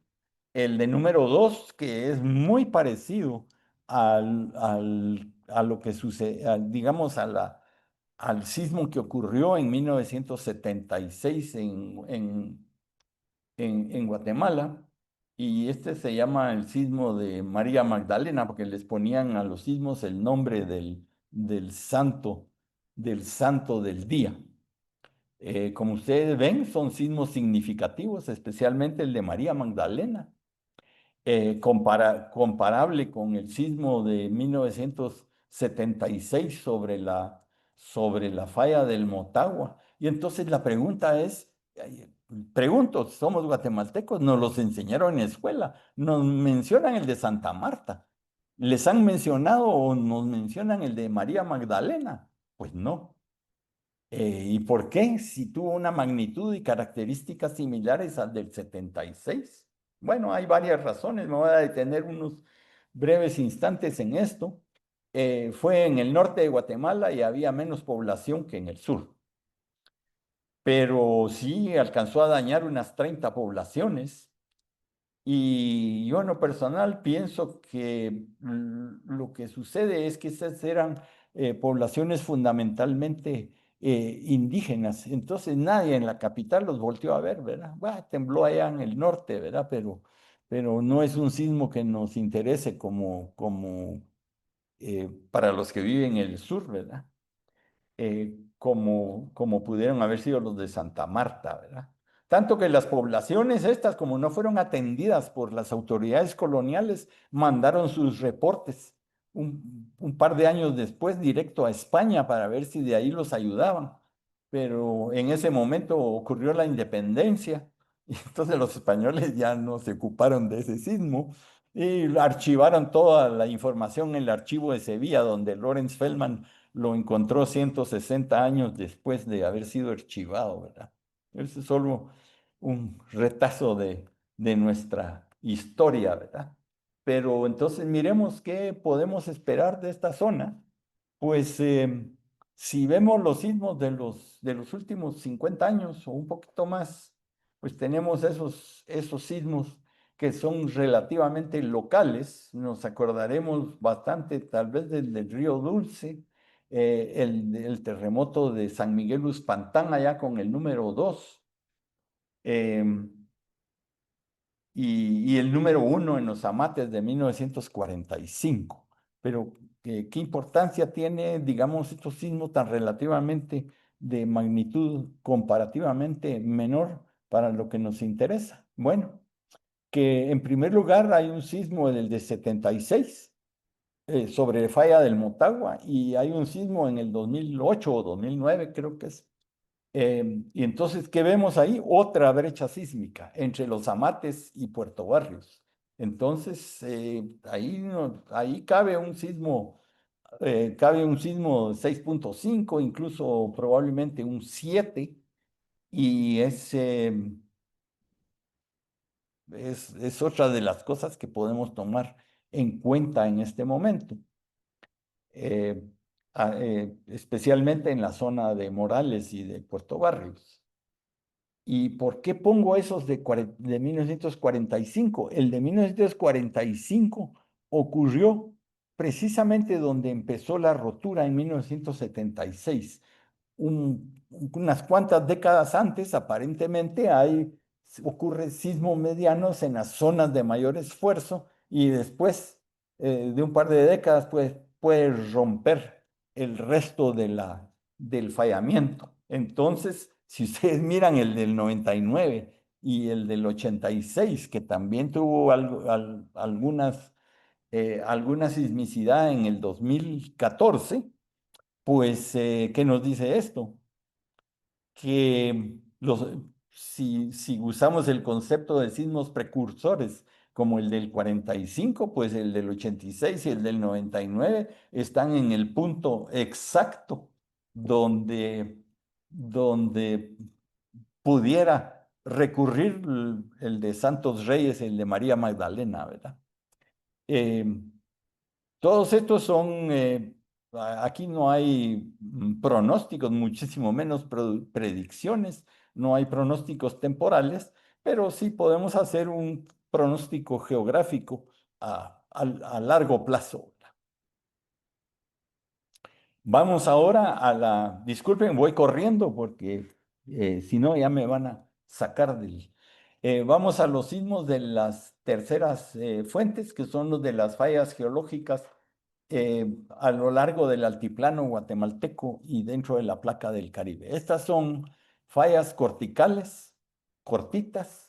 El de número 2, que es muy parecido a lo que sucede, digamos, al sismo que ocurrió en 1976 en Guatemala. Y este se llama el sismo de María Magdalena, porque les ponían a los sismos el nombre del santo del día. Como ustedes ven, son sismos significativos, especialmente el de María Magdalena, comparable con el sismo de 1976 sobre la falla del Motagua. Y entonces la pregunta es, pregunto, somos guatemaltecos, nos los enseñaron en la escuela, nos mencionan el de Santa Marta, ¿les han mencionado o nos mencionan el de María Magdalena? Pues no. ¿Y por qué? Si tuvo una magnitud y características similares al del 76. Bueno, hay varias razones, me voy a detener unos breves instantes en esto. Fue en el norte de Guatemala y había menos población que en el sur, pero sí alcanzó a dañar unas 30 poblaciones. Y yo en lo personal pienso que lo que sucede es que esas eran poblaciones fundamentalmente indígenas. Entonces nadie en la capital los volteó a ver, ¿verdad? Bah, tembló allá en el norte, ¿verdad? Pero no es un sismo que nos interese como para los que viven en el sur, ¿verdad? Como pudieron haber sido los de Santa Marta, ¿verdad? Tanto que las poblaciones estas, como no fueron atendidas por las autoridades coloniales, mandaron sus reportes un par de años después directo a España para ver si de ahí los ayudaban. Pero en ese momento ocurrió la independencia y entonces los españoles ya no se ocuparon de ese sismo, Y archivaron toda la información en el archivo de Sevilla, donde Lorenz Feldman lo encontró 160 años después de haber sido archivado, ¿verdad? Ese es solo un retazo de nuestra historia, ¿verdad? Pero entonces miremos qué podemos esperar de esta zona. Pues si vemos los sismos de los últimos 50 años o un poquito más, pues tenemos esos sismos que son relativamente locales. Nos acordaremos bastante tal vez del Río Dulce, el terremoto de San Miguel Uspantán allá con el número 2 y el número 1 en los Amates de 1945. Pero, ¿qué importancia tiene, digamos, estos sismos tan relativamente de magnitud comparativamente menor para lo que nos interesa? Bueno, que en primer lugar hay un sismo del de 76 sobre falla del Motagua y hay un sismo en el 2008 o 2009, creo que es. Y entonces, ¿qué vemos ahí? Otra brecha sísmica entre los Amates y Puerto Barrios. Entonces, ahí, ahí cabe un sismo 6.5, incluso probablemente un 7, y es otra de las cosas que podemos tomar en cuenta en este momento, eh, especialmente en la zona de Morales y de Puerto Barrios. ¿Y por qué pongo esos de 1945? El de 1945 ocurrió precisamente donde empezó la rotura en 1976. Unas cuantas décadas antes, aparentemente, ocurre sismos medianos en las zonas de mayor esfuerzo y después de un par de décadas puede romper el resto del fallamiento. Entonces, si ustedes miran el del 99 y el del 86, que también tuvo alguna sismicidad en el 2014, pues, ¿qué nos dice esto? Que si usamos el concepto de sismos precursores, como el del 45, pues el del 86 y el del 99 están en el punto exacto donde pudiera recurrir el de Santos Reyes, el de María Magdalena, ¿verdad? Todos estos son, aquí no hay pronósticos, muchísimo menos predicciones, no hay pronósticos temporales, pero sí podemos hacer un pronóstico geográfico a largo plazo. Vamos ahora disculpen, voy corriendo porque si no ya me van a sacar vamos a los sismos de las terceras fuentes, que son los de las fallas geológicas a lo largo del altiplano guatemalteco y dentro de la placa del Caribe. Estas son fallas corticales, cortitas,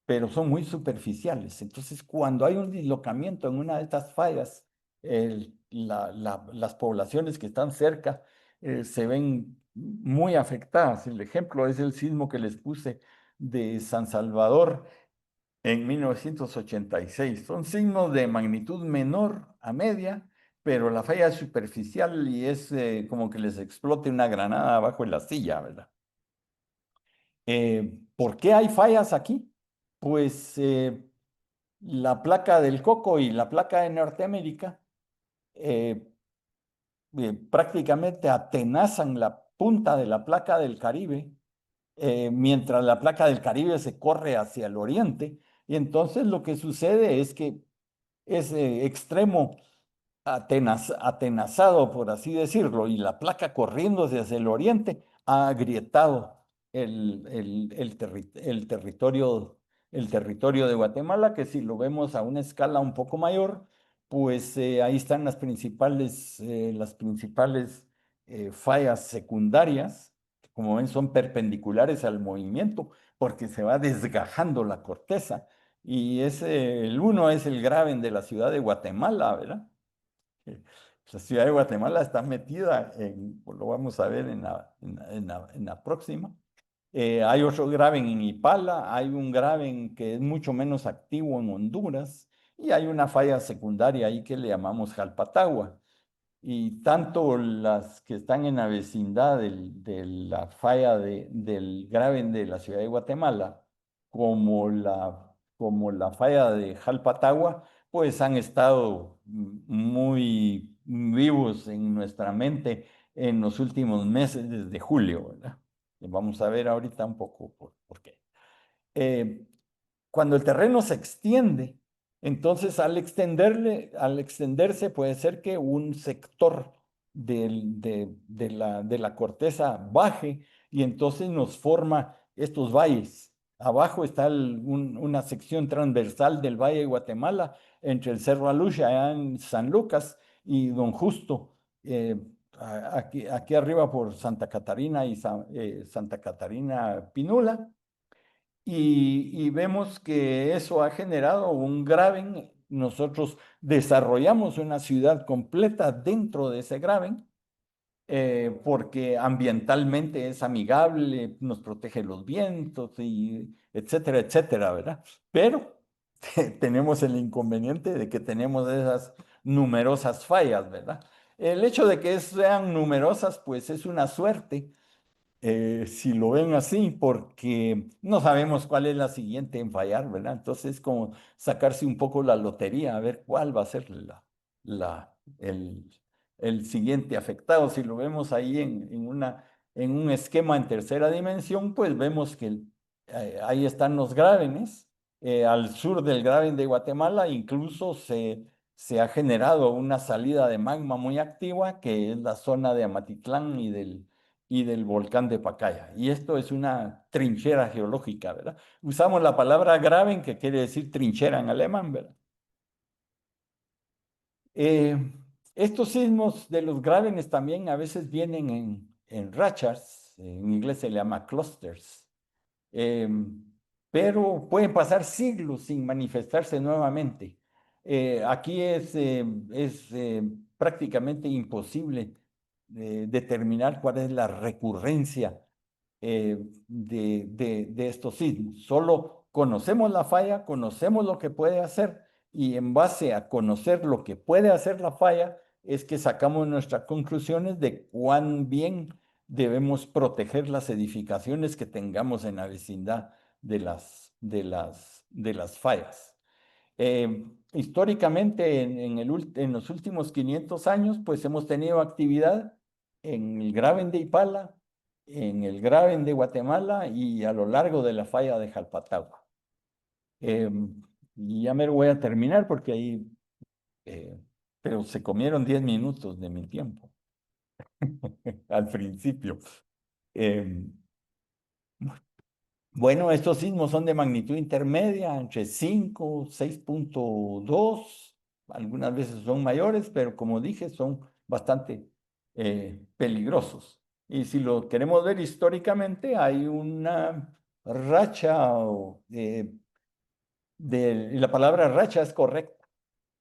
pero son muy superficiales. Entonces, cuando hay un dislocamiento en una de estas fallas, las poblaciones que están cerca se ven muy afectadas. El ejemplo es el sismo que les puse de San Salvador en 1986. Son sismos de magnitud menor a media, pero la falla es superficial y es como que les explote una granada abajo de la silla, ¿verdad? ¿Por qué hay fallas aquí? Pues la placa del Coco y la placa de Norteamérica eh, prácticamente atenazan la punta de la placa del Caribe, mientras la placa del Caribe se corre hacia el oriente. Y entonces lo que sucede es que ese extremo atenazado, por así decirlo, y la placa corriéndose hacia el oriente, ha agrietado el territorio de Guatemala, que si lo vemos a una escala un poco mayor, pues ahí están las principales fallas secundarias, que como ven son perpendiculares al movimiento, porque se va desgajando la corteza. Y el uno es el Graben de la ciudad de Guatemala, ¿verdad? La ciudad de Guatemala está metida pues lo vamos a ver en la próxima. Hay otro Graben en Ipala, hay un Graben que es mucho menos activo en Honduras, y hay una falla secundaria ahí que le llamamos Jalpatagua. Y tanto las que están en la vecindad de la falla del Graben de la ciudad de Guatemala, como la falla de Jalpatagua, pues han estado muy vivos en nuestra mente en los últimos meses desde julio, ¿verdad? Y vamos a ver ahorita un poco por qué. Eh, Cuando el terreno se extiende, entonces al extenderse puede ser que un sector de la corteza baje y entonces nos forma estos valles. Abajo está una sección transversal del Valle de Guatemala entre el Cerro Aluche, allá en San Lucas, y Don Justo, aquí arriba por Santa Catarina y Santa Catarina Pinula. Y vemos que eso ha generado un graben. Nosotros desarrollamos una ciudad completa dentro de ese graben, porque ambientalmente es amigable, nos protege los vientos, y etcétera, etcétera, ¿verdad? Pero tenemos el inconveniente de que tenemos esas numerosas fallas, ¿verdad? El hecho de que sean numerosas, pues es una suerte, si lo ven así, porque no sabemos cuál es la siguiente en fallar, ¿verdad? Entonces es como sacarse un poco la lotería, a ver cuál va a ser la, el, el siguiente afectado. Si lo vemos ahí en un esquema en tercera dimensión, pues vemos que ahí están los grábenes. Al sur del graben de Guatemala incluso se ha generado una salida de magma muy activa, que es la zona de Amatitlán y del volcán de Pacaya. Y esto es una trinchera geológica, ¿verdad? Usamos la palabra graben, que quiere decir trinchera en alemán, ¿verdad? Eh, Estos sismos de los grábenes también a veces vienen en rachas, en inglés se le llama clusters, eh, pero pueden pasar siglos sin manifestarse nuevamente. Aquí es prácticamente imposible determinar cuál es la recurrencia de estos sismos. Solo conocemos la falla, conocemos lo que puede hacer, y en base a conocer lo que puede hacer la falla es que sacamos nuestras conclusiones de cuán bien debemos proteger las edificaciones que tengamos en la vecindad de las fallas. Históricamente, en los últimos 500 años, pues hemos tenido actividad en el Graben de Ipala, en el Graben de Guatemala y a lo largo de la falla de Jalpatagua. Y ya me voy a terminar porque ahí, eh, pero se comieron 10 minutos de mi tiempo al principio. Em, Bueno, estos sismos son de magnitud intermedia, entre 5, 6.2, algunas veces son mayores, pero como dije, son bastante peligrosos. Y si lo queremos ver históricamente, hay una racha, y la palabra racha es correcta.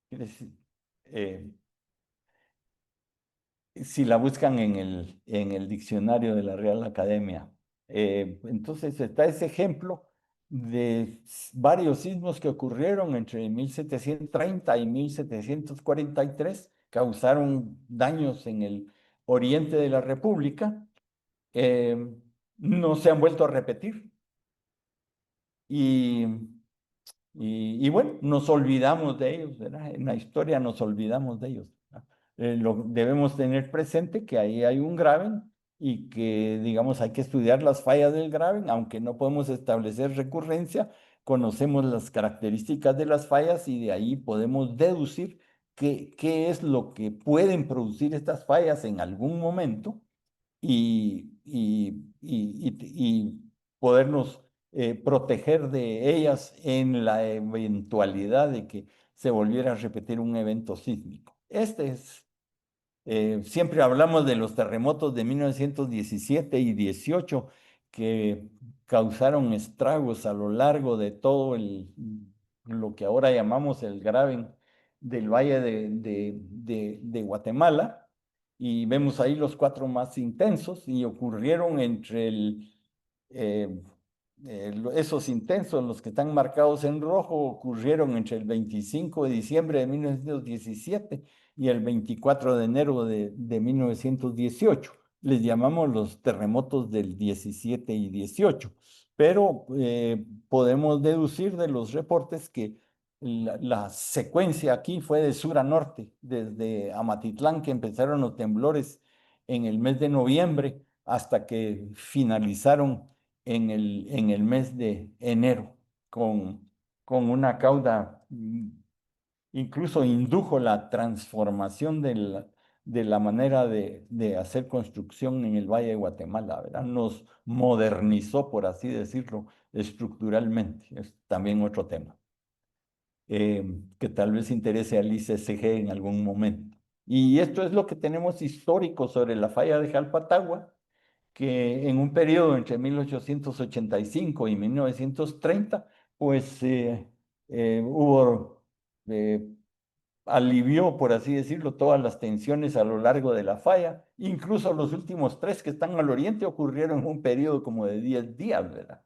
Quiere decir, eh, si la buscan en el diccionario de la Real Academia. Entonces está ese ejemplo de varios sismos que ocurrieron entre 1730 y 1743, causaron daños en el oriente de la República, eh, no se han vuelto a repetir. Y y bueno, nos olvidamos de ellos, ¿verdad? En la historia nos olvidamos de ellos, ¿verdad? Debemos tener presente que ahí hay un graben y que, digamos, hay que estudiar las fallas del graben, aunque no podemos establecer recurrencia, conocemos las características de las fallas y de ahí podemos deducir qué es lo que pueden producir estas fallas en algún momento, y podernos proteger de ellas en la eventualidad de que se volviera a repetir un evento sísmico. Siempre hablamos de los terremotos de 1917 y 18 que causaron estragos a lo largo de todo lo que ahora llamamos el Graben del Valle de Guatemala, y vemos ahí los cuatro más intensos y ocurrieron entre el esos intensos, los que están marcados en rojo, ocurrieron entre el 25 de diciembre de 1917 y el 24 de enero de 1918. Les llamamos los terremotos del 17 y 18, pero podemos deducir de los reportes que la secuencia aquí fue de sur a norte, desde Amatitlán, que empezaron los temblores en el mes de noviembre, hasta que finalizaron en el mes de enero, con una cauda, incluso indujo la transformación de la manera de hacer construcción en el Valle de Guatemala, ¿verdad? Nos modernizó, por así decirlo, estructuralmente. Es también otro tema que tal vez interese al ICCG en algún momento. Y esto es lo que tenemos histórico sobre la falla de Jalpatagua, que en un periodo entre 1885 y 1930, pues hubo, eh, alivió, por así decirlo, todas las tensiones a lo largo de la falla. Incluso los últimos tres que están al oriente ocurrieron en un periodo como de 10 días, ¿verdad?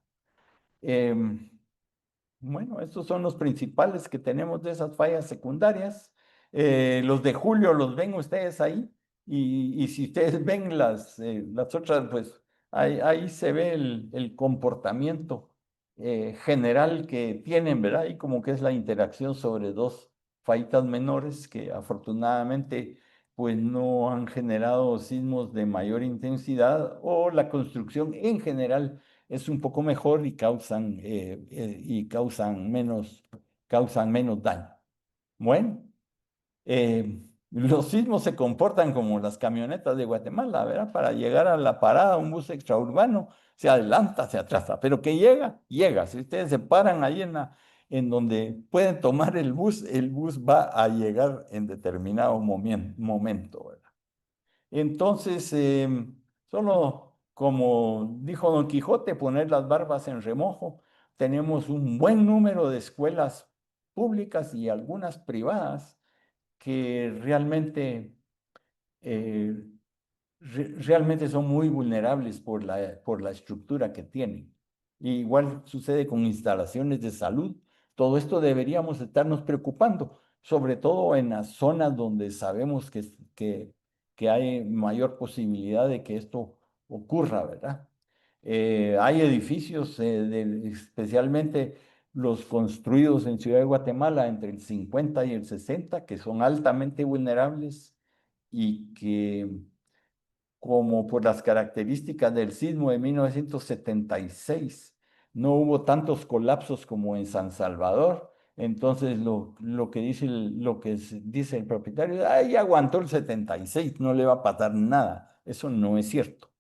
Bueno, estos son los principales que tenemos de esas fallas secundarias. Los de julio los ven ustedes ahí. Y si ustedes ven las otras, pues ahí se ve el comportamiento general que tienen, ¿verdad? Y como que es la interacción sobre dos fallitas menores que afortunadamente pues no han generado sismos de mayor intensidad, o la construcción en general es un poco mejor y causan menos daño. Bueno, los sismos se comportan como las camionetas de Guatemala, ¿verdad? Para llegar a la parada, un bus extraurbano se adelanta, se atrasa, pero que llega, llega. Si ustedes se paran ahí en donde pueden tomar el bus va a llegar en determinado momento, ¿verdad? Entonces, solo como dijo Don Quijote, poner las barbas en remojo. Tenemos un buen número de escuelas públicas y algunas privadas que eh, realmente son muy vulnerables por la estructura que tienen. Igual sucede con instalaciones de salud. Todo esto deberíamos estarnos preocupando, sobre todo en las zonas donde sabemos que hay mayor posibilidad de que esto ocurra, ¿verdad? Hay edificios, especialmente los construidos en Ciudad de Guatemala entre el 50 y el 60, que son altamente vulnerables y que, como por las características del sismo de 1976, no hubo tantos colapsos como en San Salvador. Entonces lo que dice el propietario, ahí aguantó el 76, no le va a pasar nada. Eso no es cierto.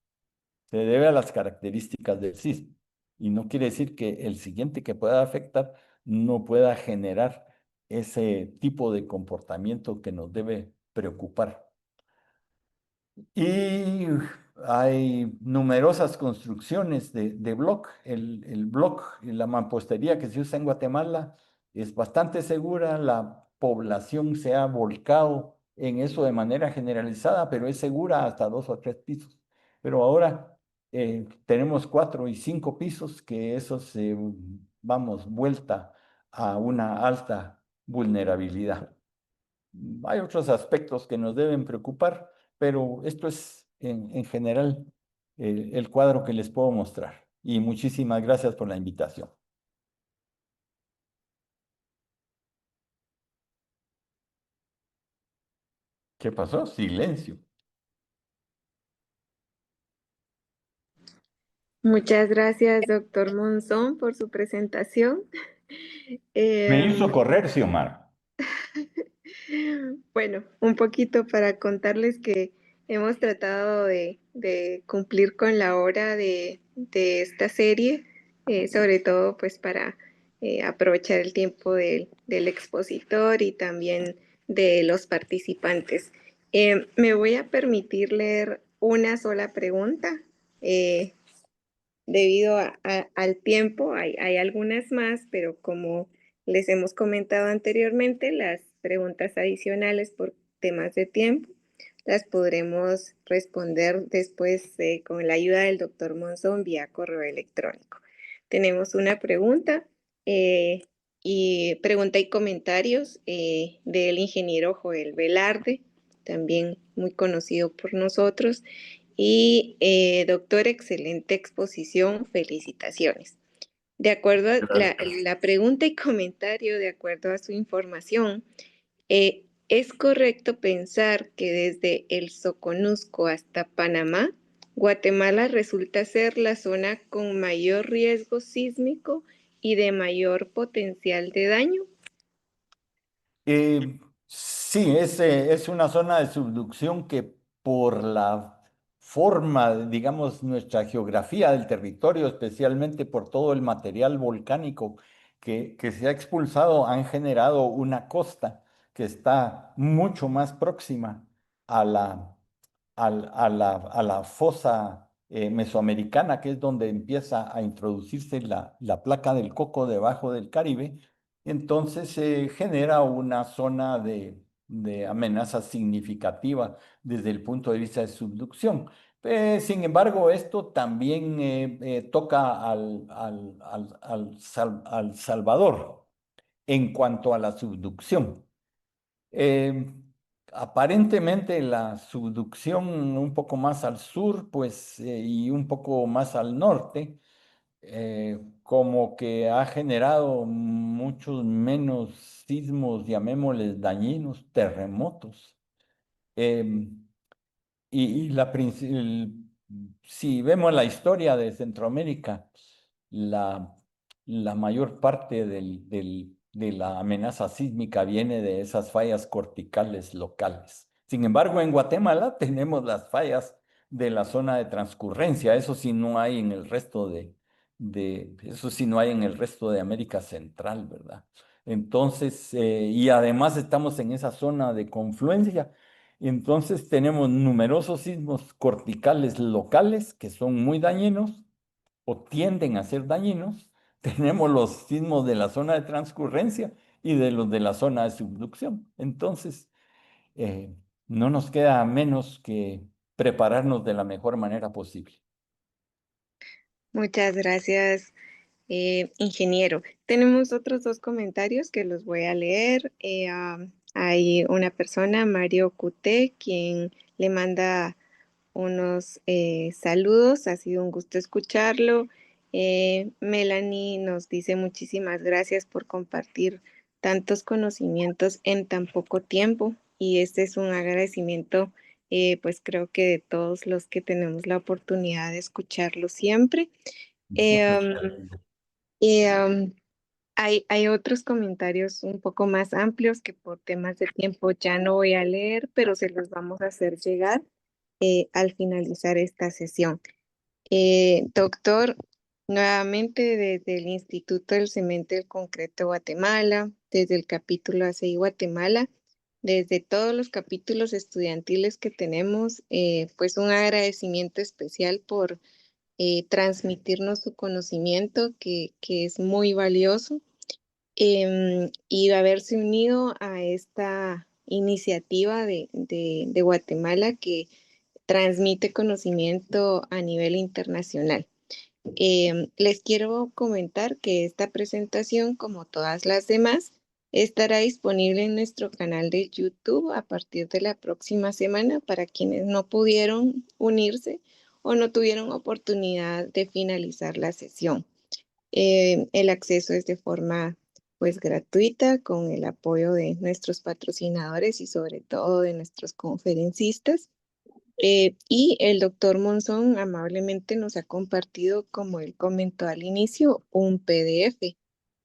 Se debe a las características del sismo. Y no quiere decir que el siguiente que pueda afectar no pueda generar ese tipo de comportamiento que nos debe preocupar. Y hay numerosas construcciones de block. El block y la mampostería que se usa en Guatemala es bastante segura. La población se ha volcado en eso de manera generalizada, pero es segura hasta 2 o 3 pisos. Pero ahora tenemos 4 y 5 pisos, que eso vamos, vuelta a una alta vulnerabilidad. Hay otros aspectos que nos deben preocupar, pero esto es en general el cuadro que les puedo mostrar. Y muchísimas gracias por la invitación. ¿Qué pasó? Silencio. Muchas gracias, doctor Monzón, por su presentación. Me hizo Em, correr, Xiomara. bueno, un poquito para contarles que hemos tratado de cumplir con la hora de esta serie, sobre todo pues para aprovechar el tiempo del expositor y también de los participantes. Me voy a permitir leer una sola pregunta. Debido al tiempo, hay algunas más, pero como les hemos comentado anteriormente, las preguntas adicionales por temas de tiempo las podremos responder después con la ayuda del doctor Monzón vía correo electrónico. tenemos una pregunta y pregunta y comentarios del ingeniero Joel Velarde, también muy conocido por nosotros. Y doctor, excelente exposición, felicitaciones. De acuerdo a la pregunta y comentario, de acuerdo a su información, ¿es correcto pensar que desde el Soconusco hasta Panamá, Guatemala resulta ser la zona con mayor riesgo sísmico y de mayor potencial de daño? Sí, es una zona de subducción que por la forma, digamos, nuestra geografía del territorio, especialmente por todo el material volcánico que se ha expulsado, han generado una costa que está mucho más próxima a la fosa mesoamericana, que es donde empieza a introducirse la placa del Coco debajo del Caribe. Entonces se genera una zona de amenaza significativa desde el punto de vista de subducción. Sin embargo, esto también toca al Salvador en cuanto a la subducción. Eh, Aparentemente la subducción un poco más al sur, pues, y un poco más al norte, como que ha generado muchos menos sismos, llamémosles dañinos, terremotos. Em, si vemos la historia de Centroamérica, la, la mayor parte de la amenaza sísmica viene de esas fallas corticales locales. Sin embargo, en Guatemala tenemos las fallas de la zona de transcurrencia. Eso sí no hay en el resto eso sí no hay en el resto de América Central, ¿verdad? Entonces, y además estamos en esa zona de confluencia. Entonces tenemos numerosos sismos corticales locales que son muy dañinos o tienden a ser dañinos. Tenemos los sismos de la zona de transcurrencia y de los de la zona de subducción. Entonces, eh, no nos queda menos que prepararnos de la mejor manera posible. Muchas gracias, ingeniero. Tenemos otros dos comentarios que los voy a leer. Hay una persona, Mario Cuté, quien le manda unos saludos. Ha sido un gusto escucharlo. Melanie nos dice muchísimas gracias por compartir tantos conocimientos en tan poco tiempo. Y este es un agradecimiento, pues creo que de todos los que tenemos la oportunidad de escucharlo siempre. Em, y hay otros comentarios un poco más amplios que por temas de tiempo ya no voy a leer, pero se los vamos a hacer llegar al finalizar esta sesión. Doctor, nuevamente desde el Instituto del Cemento y el Concreto de Guatemala, desde el capítulo ACI Guatemala, desde todos los capítulos estudiantiles que tenemos, pues un agradecimiento especial por transmitirnos su conocimiento, que es muy valioso, y haberse unido a esta iniciativa de Guatemala que transmite conocimiento a nivel internacional. Les quiero comentar que esta presentación, como todas las demás, estará disponible en nuestro canal de YouTube a partir de la próxima semana para quienes no pudieron unirse o no tuvieron oportunidad de finalizar la sesión. El acceso es de forma pues gratuita con el apoyo de nuestros patrocinadores y sobre todo de nuestros conferencistas. Y el doctor Monzón amablemente nos ha compartido, como él comentó al inicio, un PDF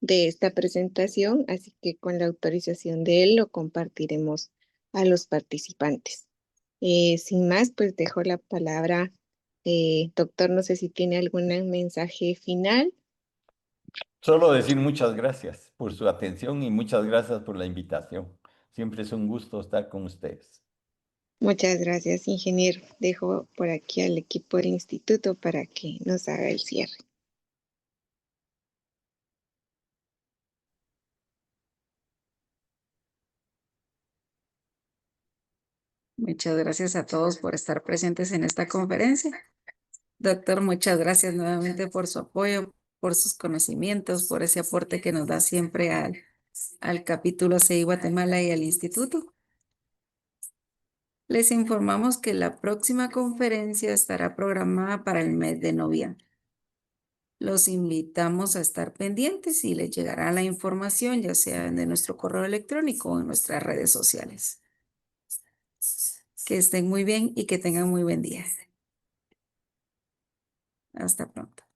de esta presentación, así que con la autorización de él lo compartiremos a los participantes. Sin más, pues dejo la palabra, doctor, no sé si tiene algún mensaje final. Solo decir muchas gracias por su atención y muchas gracias por la invitación. Siempre es un gusto estar con ustedes. Muchas gracias, ingeniero. Dejo por aquí al equipo del instituto para que nos haga el cierre. Muchas gracias a todos por estar presentes en esta conferencia. Doctor, muchas gracias nuevamente por su apoyo. por sus conocimientos, por ese aporte que nos da siempre al capítulo CI Guatemala y al instituto. Les informamos que la próxima conferencia estará programada para el mes de noviembre. Los invitamos a estar pendientes y les llegará la información, ya sea de nuestro correo electrónico o en nuestras redes sociales. Que estén muy bien y que tengan muy buen día. Hasta pronto.